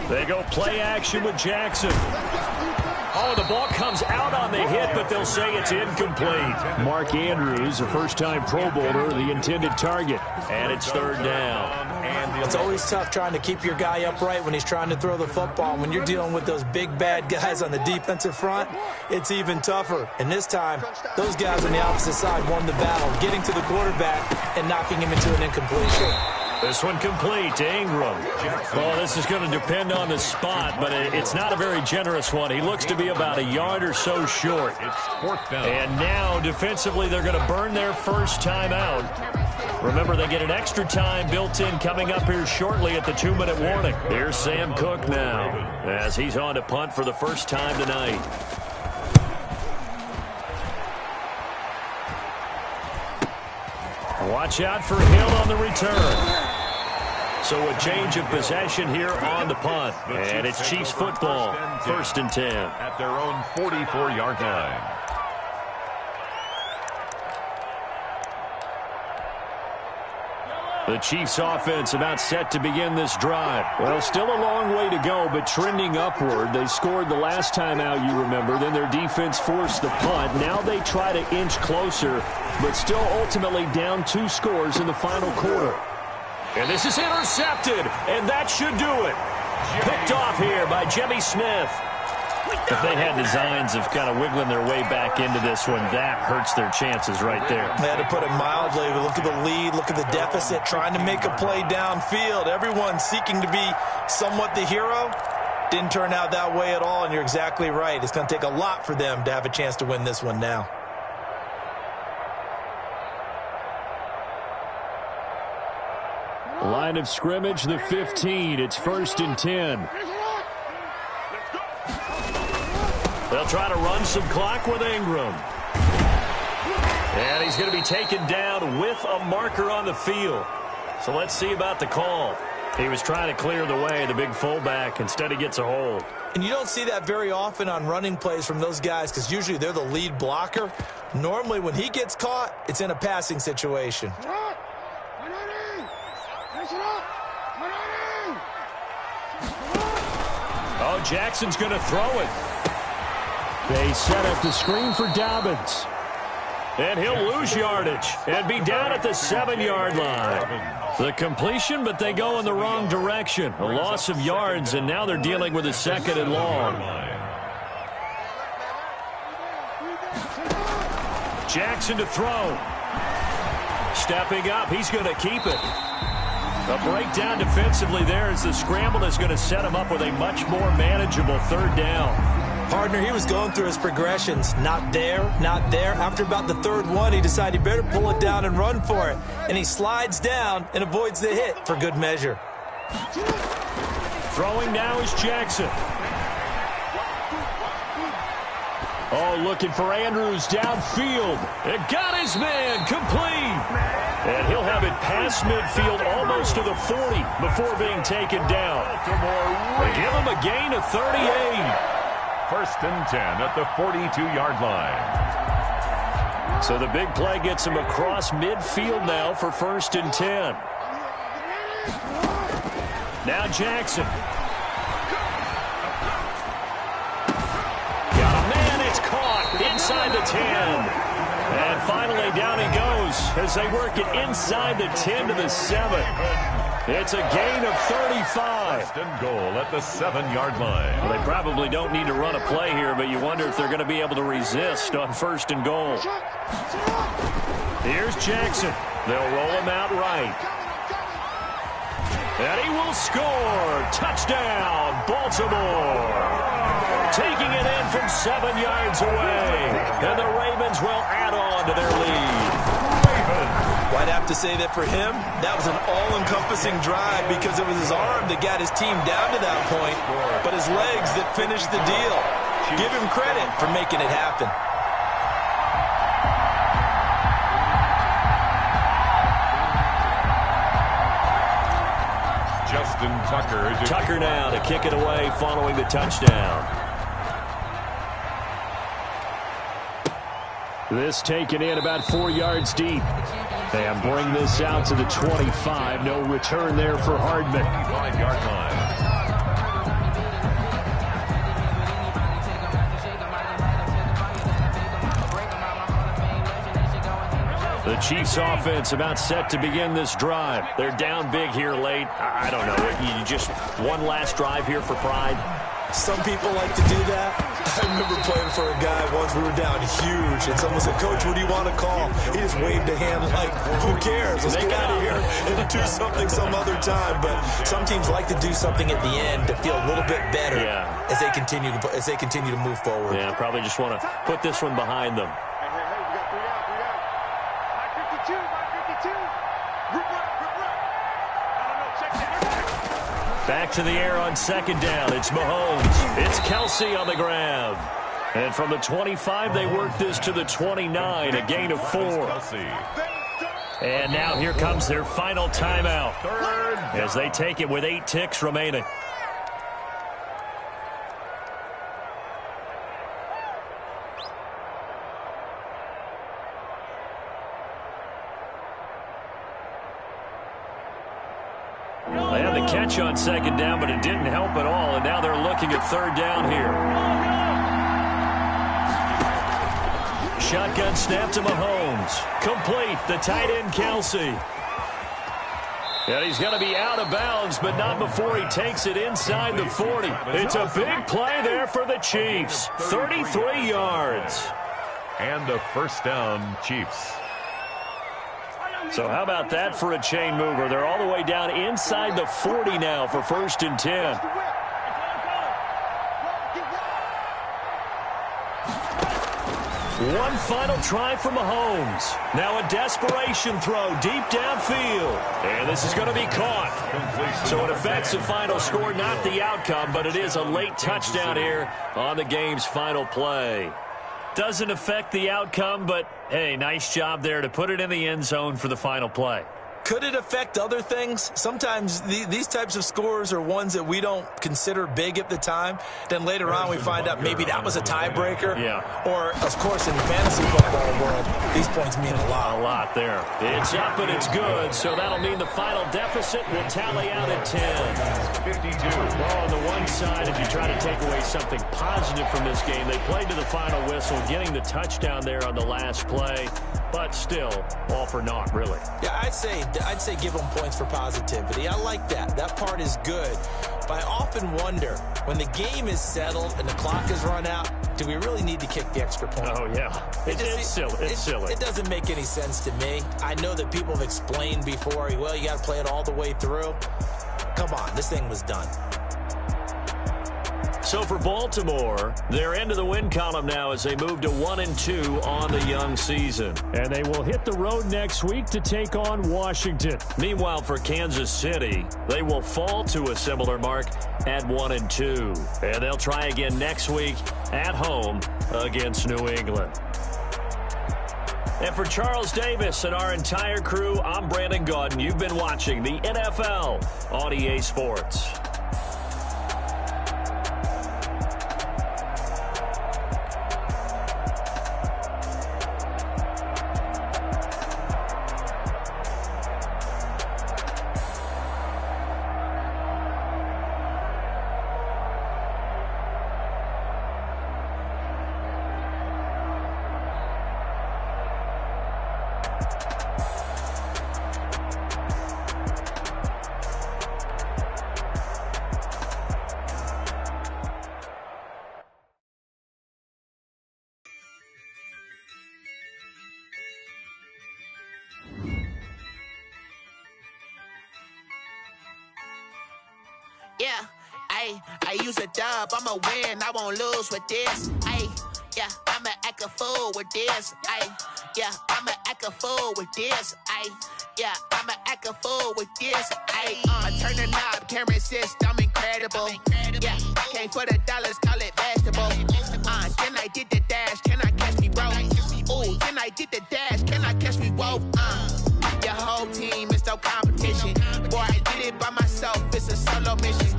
They go play action with Jackson. Oh, the ball comes out on the hit, but they'll say it's incomplete. Mark Andrews, a first-time Pro Bowler, the intended target. And it's 3rd down. It's always tough trying to keep your guy upright when he's trying to throw the football. When you're dealing with those big, bad guys on the defensive front, it's even tougher. And this time, those guys on the opposite side won the battle, getting to the quarterback and knocking him into an incompletion. This one complete to Ingram. Well, this is going to depend on the spot, but it's not a very generous one. He looks to be about a yard or so short. It's 4th down. And now, defensively, they're going to burn their first time out. Remember, they get an extra time built in coming up here shortly at the 2-minute warning. Here's Sam Cook now as he's on to punt for the first time tonight. Watch out for Hill on the return. So a change of possession here on the punt. And it's Chiefs football, 1st and 10. At their own 44-yard line. The Chiefs offense about set to begin this drive. Well, still a long way to go, but trending upward. They scored the last time out, you remember. Then their defense forced the punt. Now they try to inch closer, but still ultimately down 2 scores in the final quarter. And this is intercepted, and that should do it. Picked off here by Jimmy Smith. If they had designs of kind of wiggling their way back into this one, that hurts their chances right there. They had to put it mildly. Look at the lead. Look at the deficit. Trying to make a play downfield. Everyone seeking to be somewhat the hero. Didn't turn out that way at all, and you're exactly right. It's going to take a lot for them to have a chance to win this one now. Line of scrimmage, the 15. It's 1st and 10. They'll try to run some clock with Ingram. And he's going to be taken down with a marker on the field. So let's see about the call. He was trying to clear the way, the big fullback. Instead, he gets a hold. And you don't see that very often on running plays from those guys because usually they're the lead blocker. Normally, when he gets caught, it's in a passing situation. Oh, Jackson's going to throw it. They set up the screen for Dobbins. And he'll lose yardage and be down at the 7-yard line. The completion, but they go in the wrong direction. A loss of yards, and now they're dealing with a 2nd and long. Jackson to throw. Stepping up, he's going to keep it. A breakdown defensively there as the scramble is going to set him up with a much more manageable 3rd down. Partner, he was going through his progressions. Not there, not there. After about the 3rd one, he decided he better pull it down and run for it. And he slides down and avoids the hit for good measure. Throwing now is Jackson. Oh, looking for Andrews downfield. It got his man complete. And he'll have it past midfield almost to the 40 before being taken down. They give him a gain of 38. 1st and 10 at the 42-yard line. So the big play gets him across midfield now for 1st and 10. Now Jackson. Got a man, it's caught inside the 10. And finally down he goes as they work it inside the 10 to the 7. It's a gain of 35. 1st and goal at the 7-yard line. Well, they probably don't need to run a play here, but you wonder if they're going to be able to resist on 1st and goal. Here's Jackson. They'll roll him out right. And he will score. Touchdown, Baltimore. Taking it in from 7 yards away. And the Ravens will add on to their lead. Well, I'd have to say that for him, that was an all-encompassing drive because it was his arm that got his team down to that point, but his legs that finished the deal. Give him credit for making it happen. Justin Tucker. Tucker now to kick it away following the touchdown. This taken in about 4 yards deep. And bring this out to the 25. No return there for Hardman. 5-yard line. The Chiefs offense about set to begin this drive. They're down big here late. I don't know. You just one last drive here for pride. Some people like to do that. I remember playing for a guy once. We were down huge, and someone said, "Coach, what do you want to call?" He just waved a hand like, "Who cares? Let's get out of here and do something some other time." But some teams like to do something at the end to feel a little bit better as they continue to move forward. Yeah, probably just want to put this one behind them. Back to the air on 2nd down. It's Mahomes. It's Kelsey on the grab. And from the 25, they work this to the 29, a gain of 4. And now here comes their final timeout as they take it with 8 ticks remaining. They had the catch on 2nd down, but it didn't help at all, and now they're looking at 3rd down here. Shotgun snap to Mahomes. Complete, the tight end Kelsey. And he's going to be out of bounds, but not before he takes it inside the 40. It's a big play there for the Chiefs. 33 yards. And a 1st down, Chiefs. So how about that for a chain mover? They're all the way down inside the 40 now for 1st and 10. One final try for Mahomes. Now a desperation throw deep downfield. And this is going to be caught. So it affects the final score, not the outcome, but it is a late touchdown here on the game's final play. Doesn't affect the outcome, but, hey, nice job there to put it in the end zone for the final play. Could it affect other things? Sometimes these types of scores are ones that we don't consider big at the time. Then later on we find out maybe that was a tiebreaker. Yeah. Or, of course, in the fantasy football world, these points mean a lot. A lot there. It's up and it's good, so that'll mean the final deficit will tally out at 10. 52. Well, on the one side, if you try to take away something positive from this game, they played to the final whistle, getting the touchdown there on the last play, but still, all for naught, really. Yeah, I'd say give them points for positivity. I like that. That part is good. But I often wonder, when the game is settled and the clock is run out, do we really need to kick the extra point? Oh, yeah. It's silly. It's silly. It doesn't make any sense to me. I know that people have explained before, well, you got to play it all the way through. Come on, this thing was done. So for Baltimore, they're into the win column now as they move to 1-2 on the young season. And they will hit the road next week to take on Washington. Meanwhile, for Kansas City, they will fall to a similar mark at 1-2. And they'll try again next week at home against New England. And for Charles Davis and our entire crew, I'm Brandon Gaudin. You've been watching the NFL on EA Sports. Yeah, I use a dub, I'ma win, I won't lose with this. Yeah, I'ma act a fool with this. Yeah, I'ma act a fool with this. Yeah, I'ma act a fool with this. I turn the knob, can't resist, I'm incredible. Yeah, came for the dollars, call it vegetable. Then I did the dash, can I catch me, bro? Ooh, then I did the dash, can I catch me, whoa? Your whole team is no competition. Boy, I did it by myself, it's a solo mission.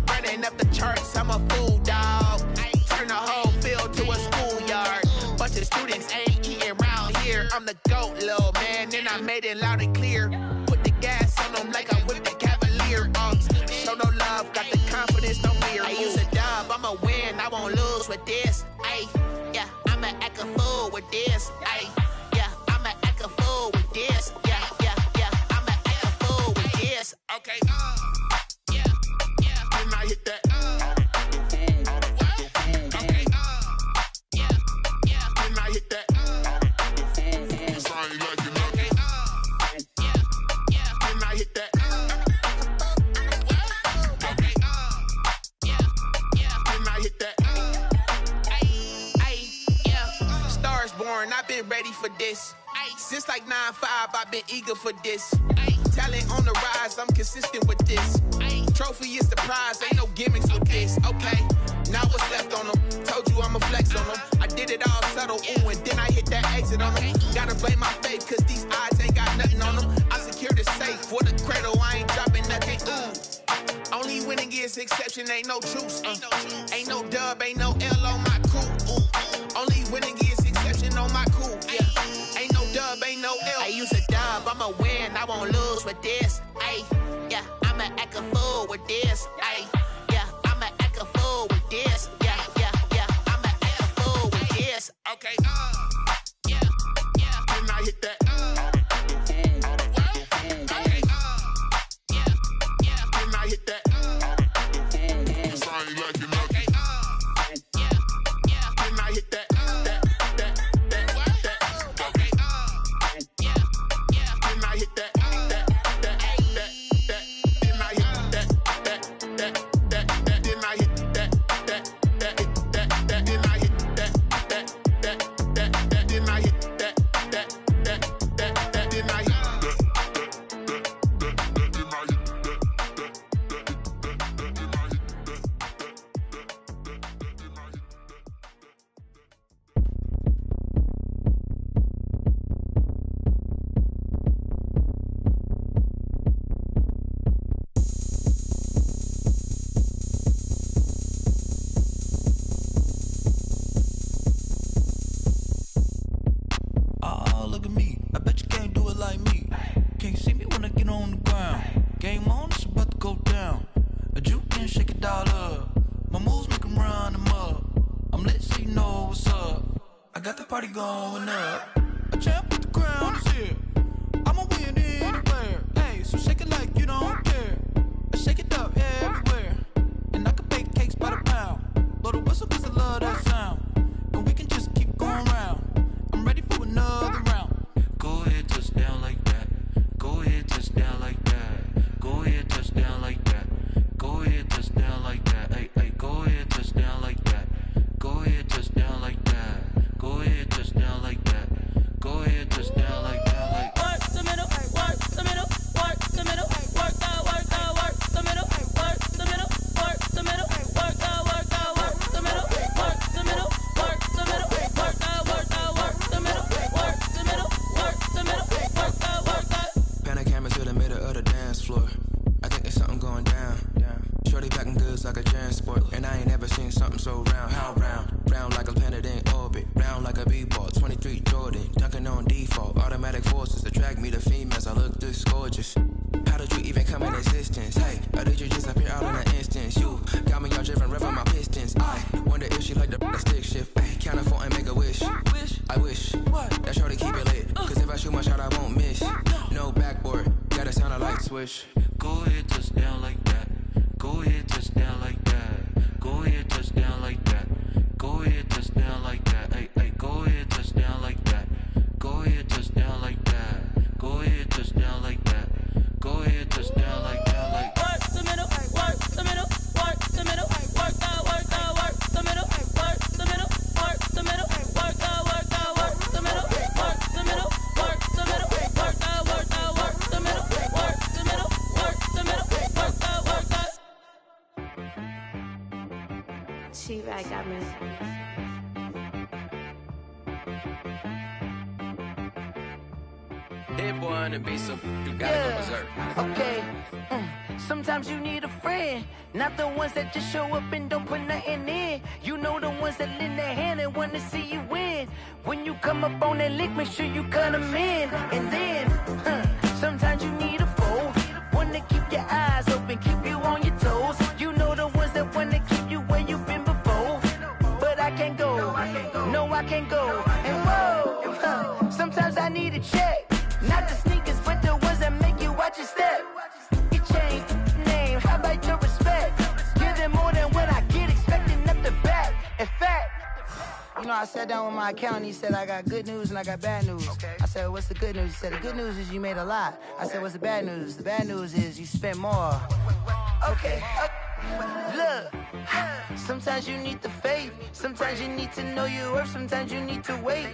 Running up the charts, I'm a fool, dog. Turn the whole field to a schoolyard. Bunch of students ain't eating round here. I'm the GOAT, little man, and I made it loud and clear. Put the gas on them like I'm with the Cavalier. Show no love, got the confidence, no fear. I use a dub, I'ma win, I won't lose with this. Yeah, I'ma act a fool with this. Yeah, I'ma act a fool with this. Yeah, I'ma act a fool with this. Okay, yeah, then I hit that. Okay, yeah, then I hit that. I ain't like it, okay, yeah, then I hit that. Okay, yeah, then I hit that. Yeah, stars born, I've been ready for this. Since like 9-5, I've been eager for this. Talent on the rise, I'm consistent with this. Trophy is the prize, ain't no gimmicks with this. Okay, now what's left on them? Told you I'ma flex on them. I did it all subtle, ooh, and then I hit that exit on them. Gotta blame my faith, cause these odds ain't got nothing on them. I secured the safe for the cradle, I ain't dropping nothing, ooh. Only winning is exception, ain't no truce. Ain't no dub, ain't no L on my crew. Only winning is exception on my crew. Yeah, ain't no dub, ain't no L. I use a dub, I'ma win, I won't lose with this. Yeah, I'ma act a fool with this. Yeah, I'ma act a fool with this. Yeah, I'ma act a fool with this. Okay, yeah, then I hit that. Okay, yeah, then I hit that. I ain't like it, okay, yeah, then I hit that. Okay, yeah, then I hit that. party going up. A champ with the crown is here. I'ma win anywhere. Hey, so shake it like you don't care. Shake it up everywhere. And I can bake cakes by the pound. Blow the whistle 'cause I love that sound. And we can just keep going round. I'm ready for another round. Go ahead, touch down like that. Go ahead, touch down like that. Go ahead, touch down like that. Go ahead, touch down like that. Hey, hey, go ahead, touch down like that. Go ahead, touch down like that. Go ahead, touch down like that. Go ahead, touch down like that. Like work the middle, work the middle, work the middle, work that, work that, work the middle, work the middle, work the middle, work that, work that, work the middle, work the middle, work the middle, work that, work that, work the middle, work the middle, work the middle, work that, work that. Pan a camera to the middle of the dance floor. I think there's something going down. Shorty packing goods like a transport, and I ain't never seen something so round. How round? Round like a planet in orbit, round like a b-ball. 23 Jordan, dunking on default. Automatic forces attract me to females. I look this gorgeous. How did you even come in existence? Hey, or did you just appear out in an instance? You got me all driven, revving my pistons. I wonder if she like the stick shift. Ay, count a four and make a wish. I wish that shorty keep it lit, 'cause if I shoot my shot, I won't miss. No backboard, gotta sound a light switch. Go ahead, touch down like that. Go ahead, touch down like that. Go ahead, touch down like that. Go ahead, touch down like that. Hey, hey, go ahead, touch down like that. Go ahead, touch down like that. Go ahead, touch down like that. Go ahead, touch down like that. Like work the middle, work the middle, work the middle, work that, work that, work the middle, work the middle, work the middle, work that, work that, work the middle, work the middle, work the middle, work that, work that, work the middle, work the middle, work the middle, work that, work that. She-Rag got me. Hit boy on the beat, so you gotta go berserk. Okay. Sometimes you need a friend, not the ones that just show up and don't put nothing in. You know the ones that lend their hand and wanna see you win. When you come up on that lick, make sure you cut them in. And then, sometimes you need a foe, one to keep your eyes open, keep you on your toes. You know the ones that wanna keep you where you've been before. But I can't go, no I can't go. And whoa, sometimes I need a check. Not the sneakers, but the ones that make you watch your step. You change name, how about your respect? Give them more than what I get, expecting up the back. In fact, you know, I sat down with my accountant, he said I got good news and I got bad news. I said, what's the good news? He said, the good news is you made a lot. I said, what's the bad news? The bad news is you spent more. Okay, look, sometimes you need the faith, sometimes you need to know your worth, sometimes you need to wait.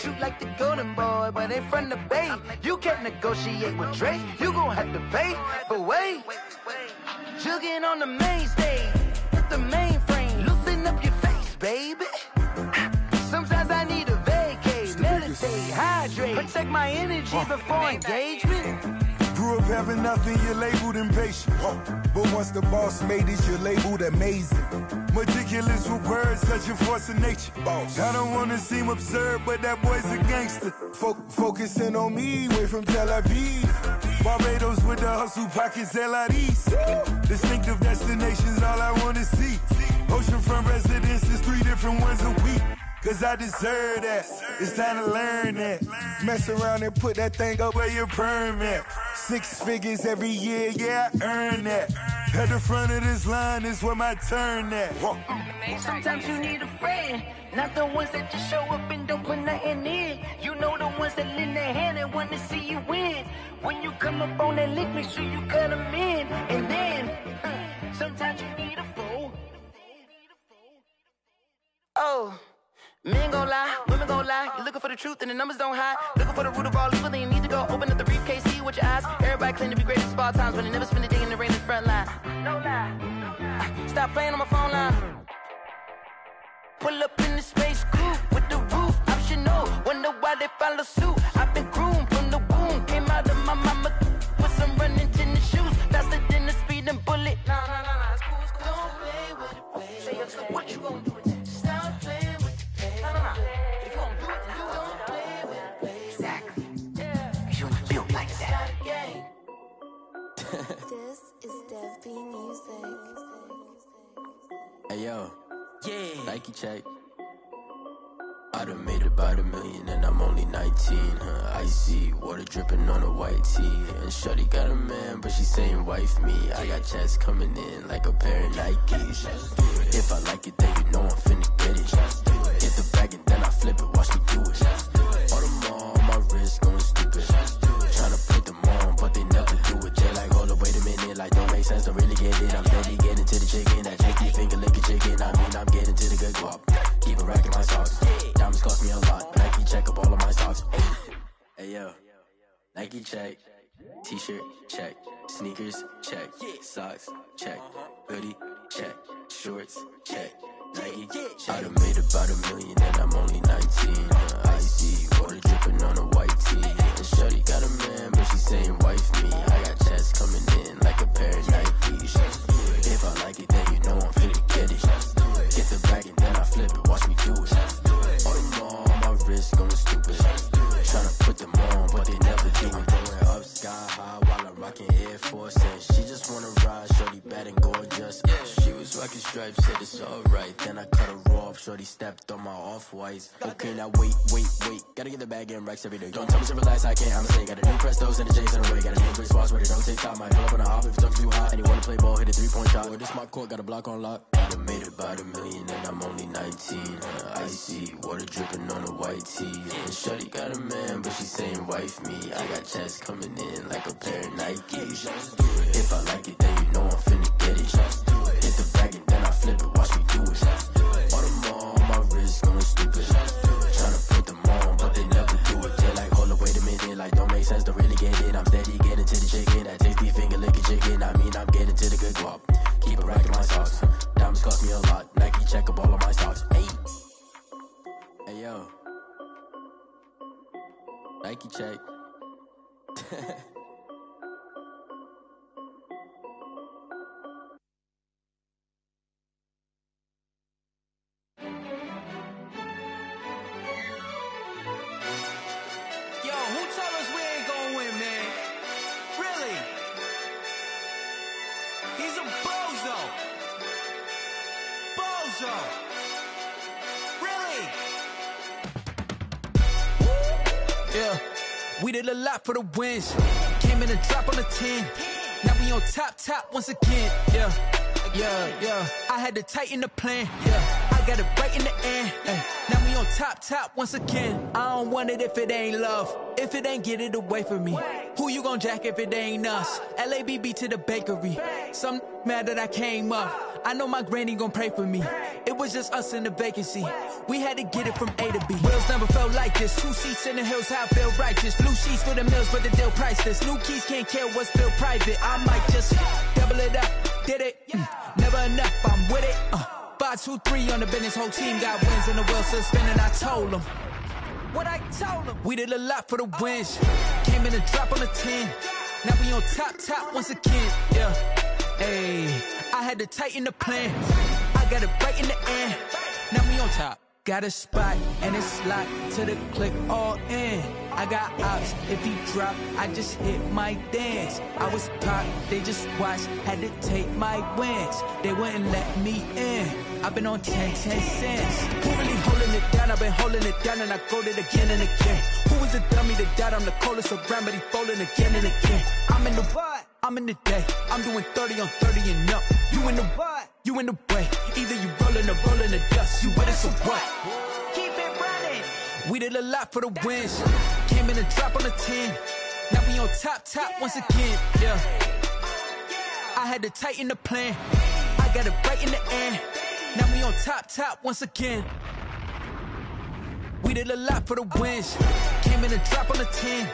Shoot like the golden boy, but in front of Bay. You can't negotiate with Drake, you gon' have to pay. But wait, jugging on the main stage, with the mainframe, loosen up your face, baby. Sometimes I need a vacate, meditate, hydrate, protect my energy before engagement. Grew up having nothing, you're labeled impatient. But once the boss made it, you're labeled amazing. Meticulous with words, such a force of nature. I don't wanna seem absurd, but that boy's a gangster. Focusing on me, way from Tel Aviv. Barbados with the hustle pockets, LIDs. Distinctive destinations, all I wanna see. Oceanfront residences, 3 different ones a week. 'Cause I deserve that, it's time to learn that. Mess around and put that thing up where your permit. 6 figures every year, yeah, I earn that. At the front of this line is where my turn at. Sometimes you need a friend, not the ones that just show up and don't put nothing in. You know the ones that lend their hand and wanna see you win. When you come up on that lick, make sure you cut them in. And then, sometimes you need a fool. Oh. Men gon' lie, women gon' lie. You're looking for the truth and the numbers don't hide. Looking for the root of all evil, then you need to go open up the briefcase, see with your eyes. Everybody claim to be greatest of all times, but they never spend a day in the rain in the front line. No lie. Stop playing on my phone line. Pull up in the space coupe with the roof optional. Wonder why they follow suit. I've been groomed from the womb. Came out of my mama with some running tennis shoes. Faster than the speeding bullet. No, it's cool, it's cool. Don't play with it, baby. Say yo, so what you gon' do with that? Stop playing with it, baby. No. If you gon' do it, you don't play with it, baby. Exactly. Cause you ain't built like that. This is Dev B Music. Hey yo. Yeah. Nike check. I done made about $1 million and I'm only 19. Icy water dripping on a white tee. And shorty got a man, but she saying wife me. I got checks coming in like a pair of Nikes. If I like it, then you know I'm finna get it. Get the bag and then I flip it, watch me do it. All them on my wrist going stupid. Tryna put them on, but they never do it. They like, hold up, wait a minute, like don't make sense, don't really get it. I'm steady getting to the chicken, that tasty finger licking chicken. I mean, I'm getting to the good guap. Keep a rack in my socks. Diamonds cost me a lot. Nike check up all of my stocks. Hey yo, Nike check. T-shirt check. Sneakers check. Socks check. Hoodie check. Shorts check. Nike check. I done made about $1 million and I'm only 19. Icy water dripping on a white tee. And shorty got a man, but she saying wife me. I got checks coming in like a pair of Nikes. If I like it, then you know I'm finna get it. Get the bag and then I flip it, watch me do it. All them on my wrist going stupid. Tryna put them on, but they never do it. Going up sky high while I'm rocking Air Force. And she just wanna ride, shorty bad and gorgeous. She was rocking stripes, said it's alright. Then I cut her off, shorty stepped on my off-whites. Okay, now wait. Gotta get the bag and racks every day. Don't tell me to relax, I can't, I'm saying. Got a new Prestos and a J's in the way. Got a new Chris Fox where they don't take time. Might pull up on a hop if it's too hot. And you wanna play ball, hit a 3-point shot. Or this my court, got a block on lock. I done made about $1 million and I'm only 19. Icy water dripping on a white tee. And shorty got a man, but she saying wife me. I got checks coming in like a pair of Nikes. If I like it, then you know I'm finna get it. Hit the bag and then I flip it, watch me do it. All them on my wrist going stupid. Tryna put them on, but they never do it. They like, hold up, wait a minute, like don't make sense, don't really get it. I'm steady getting to the chicken, that tasty finger licking chicken. I mean, I'm getting to the good guap. Keep a rack in my socks. Diamonds cost me a lot. Nike check up all of my stocks. Hey yo, Nike check. Yeah, we did a lot for the wins. Came in and drop on the 10. Now we on top once again. Yeah. I had to tighten the plan. Yeah, I got it right in the end. Now we on top once again. I don't want it if it ain't love. If it ain't, get it away from me. Who you gon' jack if it ain't us? LABB to the bakery. Some mad that I came up. I know my granny gon' pray for me. It was just us in the vacancy. We had to get it from A to B. Wheels never felt like this. 2 seats in the hills, how I feel righteous. Blue sheets for the mills, but the deal priceless. New keys can't care what's still private. I might just double it up. Did it? Never enough, I'm with it. 5, 2, 3 on the business. Whole team got wins and the wheels still spinning. I told them what I told them. We did a lot for the wins. Came in and drop on the 10. Now we on top once again. Yeah. Hey, I had to tighten the plan. I got it right in the end. Now we on top. Got a spot and it's locked to the click all in. I got ops, if he drop, I just hit my dance. I was pop, they just watched, had to take my wins. They wouldn't let me in. I've been on 10 cents. Who really holding it down? I've been holding it down and I go it again and again. Who was the dummy that died? I'm the coldest around, but he folding again and again. I'm in the what? I'm in the day. I'm doing 30 on 30 and up. You in the what? You in the way. Either you rolling or rolling the dust. You with it, so what? Keep it running. We did a lot for the wins. Came in and drop on the 10. Now we on top once again. Yeah. I had to tighten the plan. I got it right in the end. Now we on top once again. We did a lot for the wins. Came in and drop on the 10.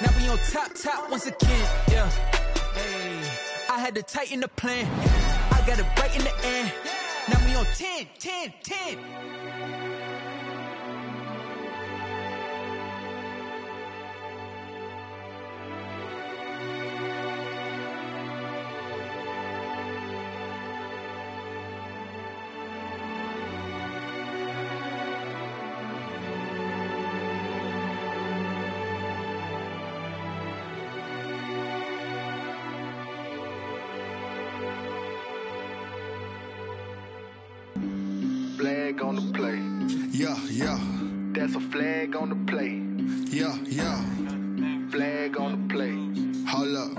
Now we on top once again. Yeah. Hey, I had to tighten the plan. I got it right in the end. Now we on 10. Flag on the play. Yeah. That's a flag on the play. Yeah, yeah. Flag on the play. Hold up.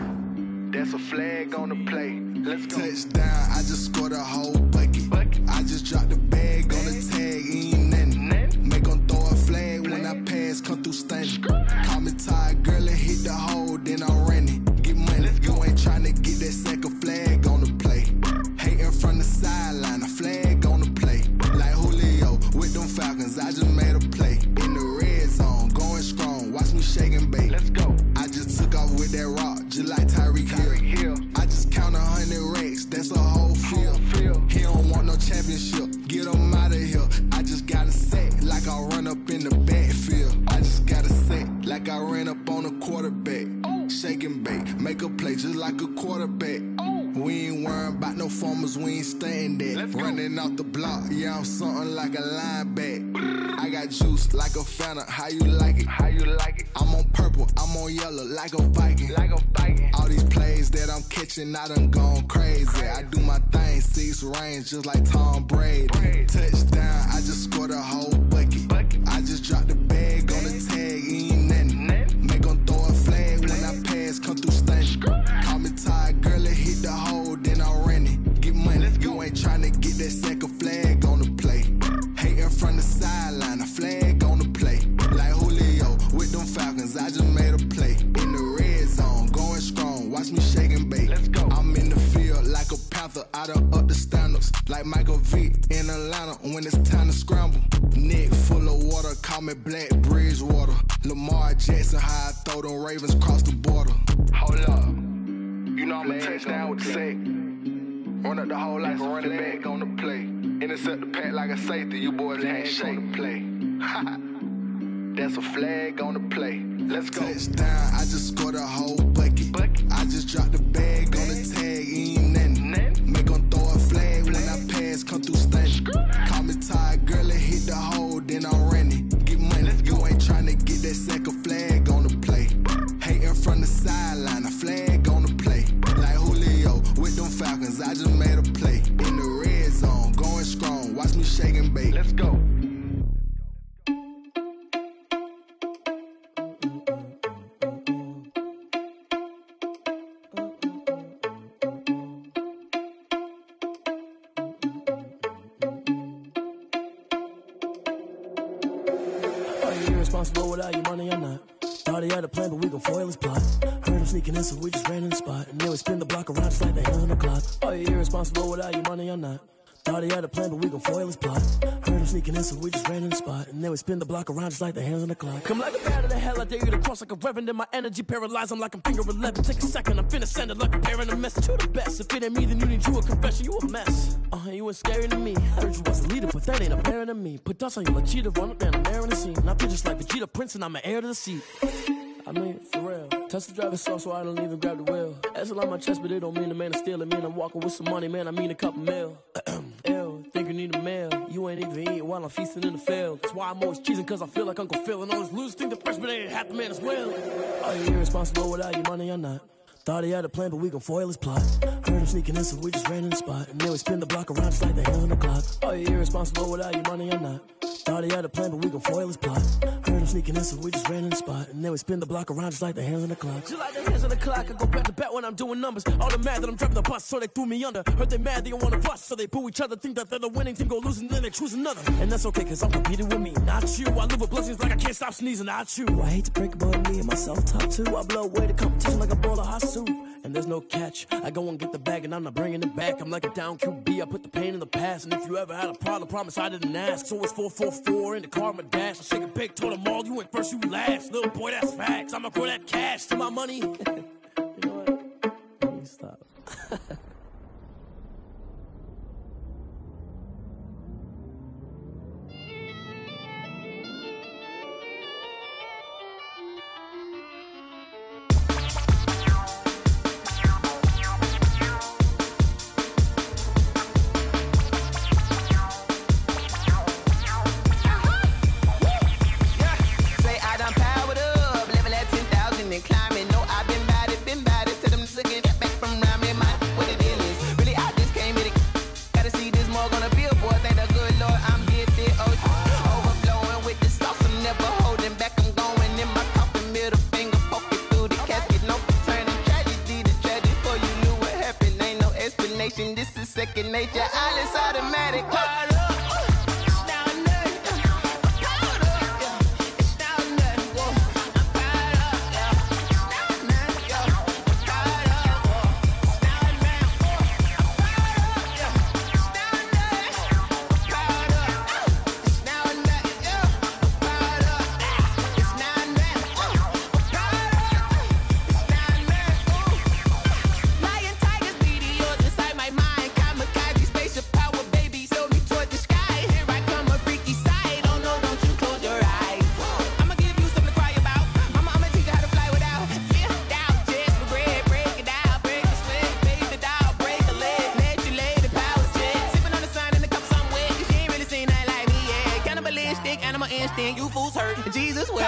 That's a flag on the play. Let's go. Touchdown, I just scored a whole bucket. I just dropped the bag on the tag, ain't nothing. Make them throw a flag when I pass, come through stunning. Call me tired, girl, and hit the hole, then I'm running. Get money, you ain't tryna get that second flag on the play. Hating from the sideline, a flag on the play. Like Julio with them Falcons, I just made a play. In the red zone, going strong, watch me shake and bake. Let's go. I just took off with that rock, just like Tyreek Hill. I just count 100 racks, that's a whole field. He don't want no championship, get him out of here. I just got a set, like I run up in the backfield. I just got a set, like I ran up on a quarterback. Shake and bake, make a play just like a quarterback. We ain't worrying about no formers, we ain't staying there. Running off the block, yeah, I'm something like a linebacker. I got juice like a Fanta, how you like it? How you like it? I'm on purple, I'm on yellow, like a Viking. Like a Viking. All these plays that I'm catching, I done gone crazy. I do my thing, 6 rings, just like Tom Brady. Touchdown, I just scored a whole bucket. I just dropped the bag on the tag, ain't nothing. Make them throw a flag when I pass, come through stunning. Call me tired, girl, and hit the hole, then I'm running. Get money, you ain't tryna get that second flag on the play. Hating from the sideline, a flag on the play. Like Julio with them Falcons, I just made a play. In the red zone, going strong, watch me shake and bake. Let's go. I'm in the field like a panther, I done up the standards. Like Michael Vick in Atlanta when it's time to scramble. Neck full of water, call me Black Bridgewater. Lamar Jackson, how I throw them Ravens cross the border. Hold up. You know I'm a touchdown with the sack. Run up the hole like a running back on the play. Intercept the pack like a safety, you boys can't shake the play. That's a flag on the play. Let's go. Touchdown, I just scored a whole bucket. I just dropped the bag on the tag, ain't nothing. Make them throw a flag when I pass, come through stunning. Call me tired, girl, and hit the hole, then I'm running. Get money, you ain't tryna get that second flag on the play. Hating from the sideline, a flag on the play. Like Julio with them Falcons, I just made a play. In the red zone, going strong, watch me shake and bake. Let's go. Irresponsible without your money or not. Thought he had a plan, but we gon' foil his plot. Heard him sneaking in, so we just ran in the spot. And then we spin the block around just like the hands on the clock. Are you irresponsible without your money or not? Thought he had a plan, but we gon' foil his plot. Heard him sneaking in, so we just ran in the spot. And then we spin the block around just like the hands on the clock. Come like a bat of the hell, I dare you to cross like a reverend. In my energy paralyzed, I'm like I'm finger 11. Take a second, I'm finna send it like a parent a message. You the best, if it ain't me, then you need you a confession. You a mess, you ain't scary to me. I heard you was a leader, but that ain't apparent to me. Put dust on you like cheetah, run up down the air in the scene. I feel just like Vegeta Prince, and I'm an heir to the seat. I mean, for real. Touch the driver's soft, so I don't even grab the wheel. That's on my chest, but it don't mean the man is stealing. Man, I'm walking with some money, man, I mean a couple mil. Ew, think you need a meal. You ain't even eating while I'm feasting in the field. That's why I'm always cheesing, cause I feel like Uncle Phil. And all those losers think the freshman ain't half the man as well. Are you irresponsible without your money or not? Thought he had a plan, but we gon' foil his plot. Heard him sneaking in, so we just ran in the spot. And then we spin the block around just like the hands on the clock. Are you irresponsible without your money or not? Thought he had a plan, but we gon' foil his plot. Heard him sneaking in, so we just ran in the spot. And then we spin the block around just like the hands on the clock. Just like the hands on the clock, I go back to back when I'm doing numbers. All the mad that I'm driving the bus, so they threw me under. Heard they mad, they don't wanna bust, so they boo each other. Think that they're the winning team, go losing, then they choose another. And that's okay, cause I'm competing with me, not you. I live with blessings like I can't stop sneezing, not you. I hate to break it, but me and myself top two. I blow away the competition like a bowl of hot soup. And there's no catch. I go and get the bag and I'm not bringing it back. I'm like a down QB, I put the pain in the past. And if you ever had a problem, promise I didn't ask. So it's 444 in the car, my dash. I shake a big, told them all, you went first, you last. Little boy, that's facts. I'ma grow that cash to my money. You know what? Let me stop. Say I done powered up, level at 10,000 and climbing. No, I've been about it second nature. All is automatic. Caught up. You fools hurt. Jesus will.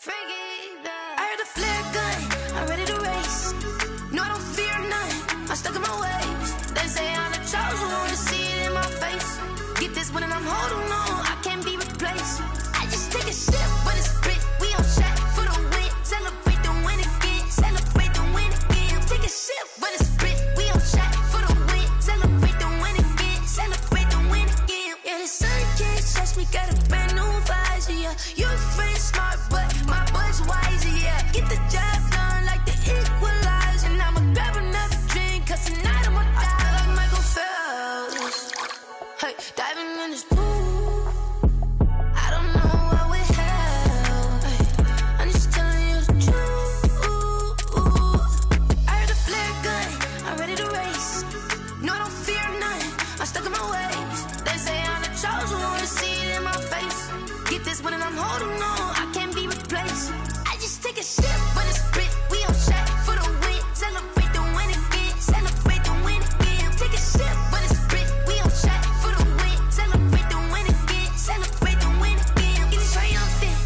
I heard the flare gun, I'm ready to race. No, I don't fear none, I'm stuck in my ways. They say I'm the chosen one, to see it in my face. Get this one and I'm holding on, I can't be replaced. I just take a sip, but it's spit, we on track for the win. Celebrate the win again, celebrate the win again. Take a sip, but it's spit, we on track for the win. Celebrate the win again, celebrate the win again. Yeah, the sun can't touch me, got a brand new visor, yeah. You're friend smart, but my boy's wiser, yeah. Get the job done like the equalizer. And I'ma grab another drink, cause tonight I'ma die like Michael Phelps. Hey, diving in this pool, I don't know what we have. Hey, I'm just telling you the truth. I heard the flare gun, I'm ready to race. No, I don't fear none, I'm stuck in my ways. They say I'm the chosen one, to see it in my face. Get this one and I'm holding on, I can't be replaced. I just take a sip, but it's spit, we on track for the win. Celebrate the win again, celebrate the win again. Take a sip, but it's spit, we on track for the win. Celebrate the win again, celebrate the win again. Get it triumphant,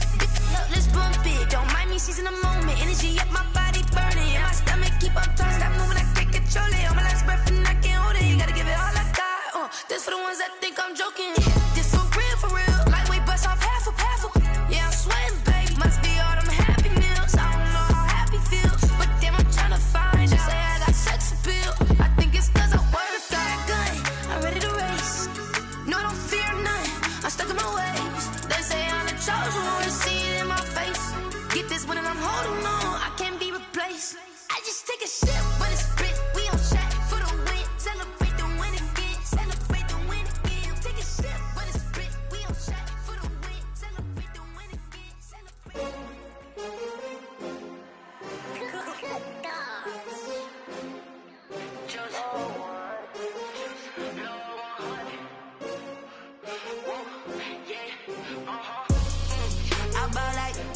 let's bump it. Don't mind me seizing the moment, energy up my body burning. And my stomach keep on turning, stop moving, I can't control it. On my last breath and I can't hold it, you gotta give it all I got. This for the ones that think I'm joking. This for real, lightweight bust off half a. Yeah, I'm sweating, baby. Must be all them happy meals. I don't know how happy feels, but damn, I'm trying to find out. Say I got sex appeal. I think it's cause I wear the fire gun. I'm ready to race. No, I don't fear none, I'm stuck in my ways. They say I'm the chosen one, to see it in my face. Get this one and I'm holding on, I can't be replaced. I just take a sip, but it's spit, we on track for the win. Celebrate the win again, celebrate the win again. Take a sip, but it's spit, we on track for the win. Celebrate the win again, celebrate.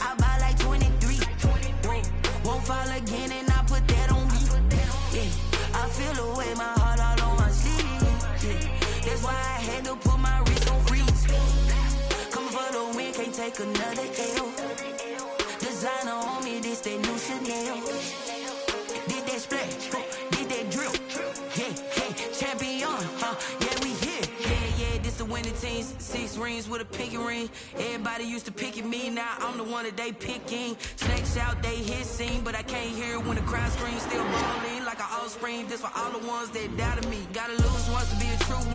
I buy like 23. Won't fall again and I put that on me. Yeah, I feel the way, my heart all on my sleeve. Yeah, that's why I had to put my wrist on freeze. Coming for the win, can't take another L. Designer on me, this that new Chanel. Did that splash, did that drill. Yeah, champion, yeah, we here. Yeah, this the winning teams, 6 rings with a pinky ring. Everybody used to pick at me, now I'm the one that they picking. Snakes out, they hit scene, but I can't hear it when the crowd screams. Still balling like an offspring, this for all the ones that doubted me. Gotta lose once to be a true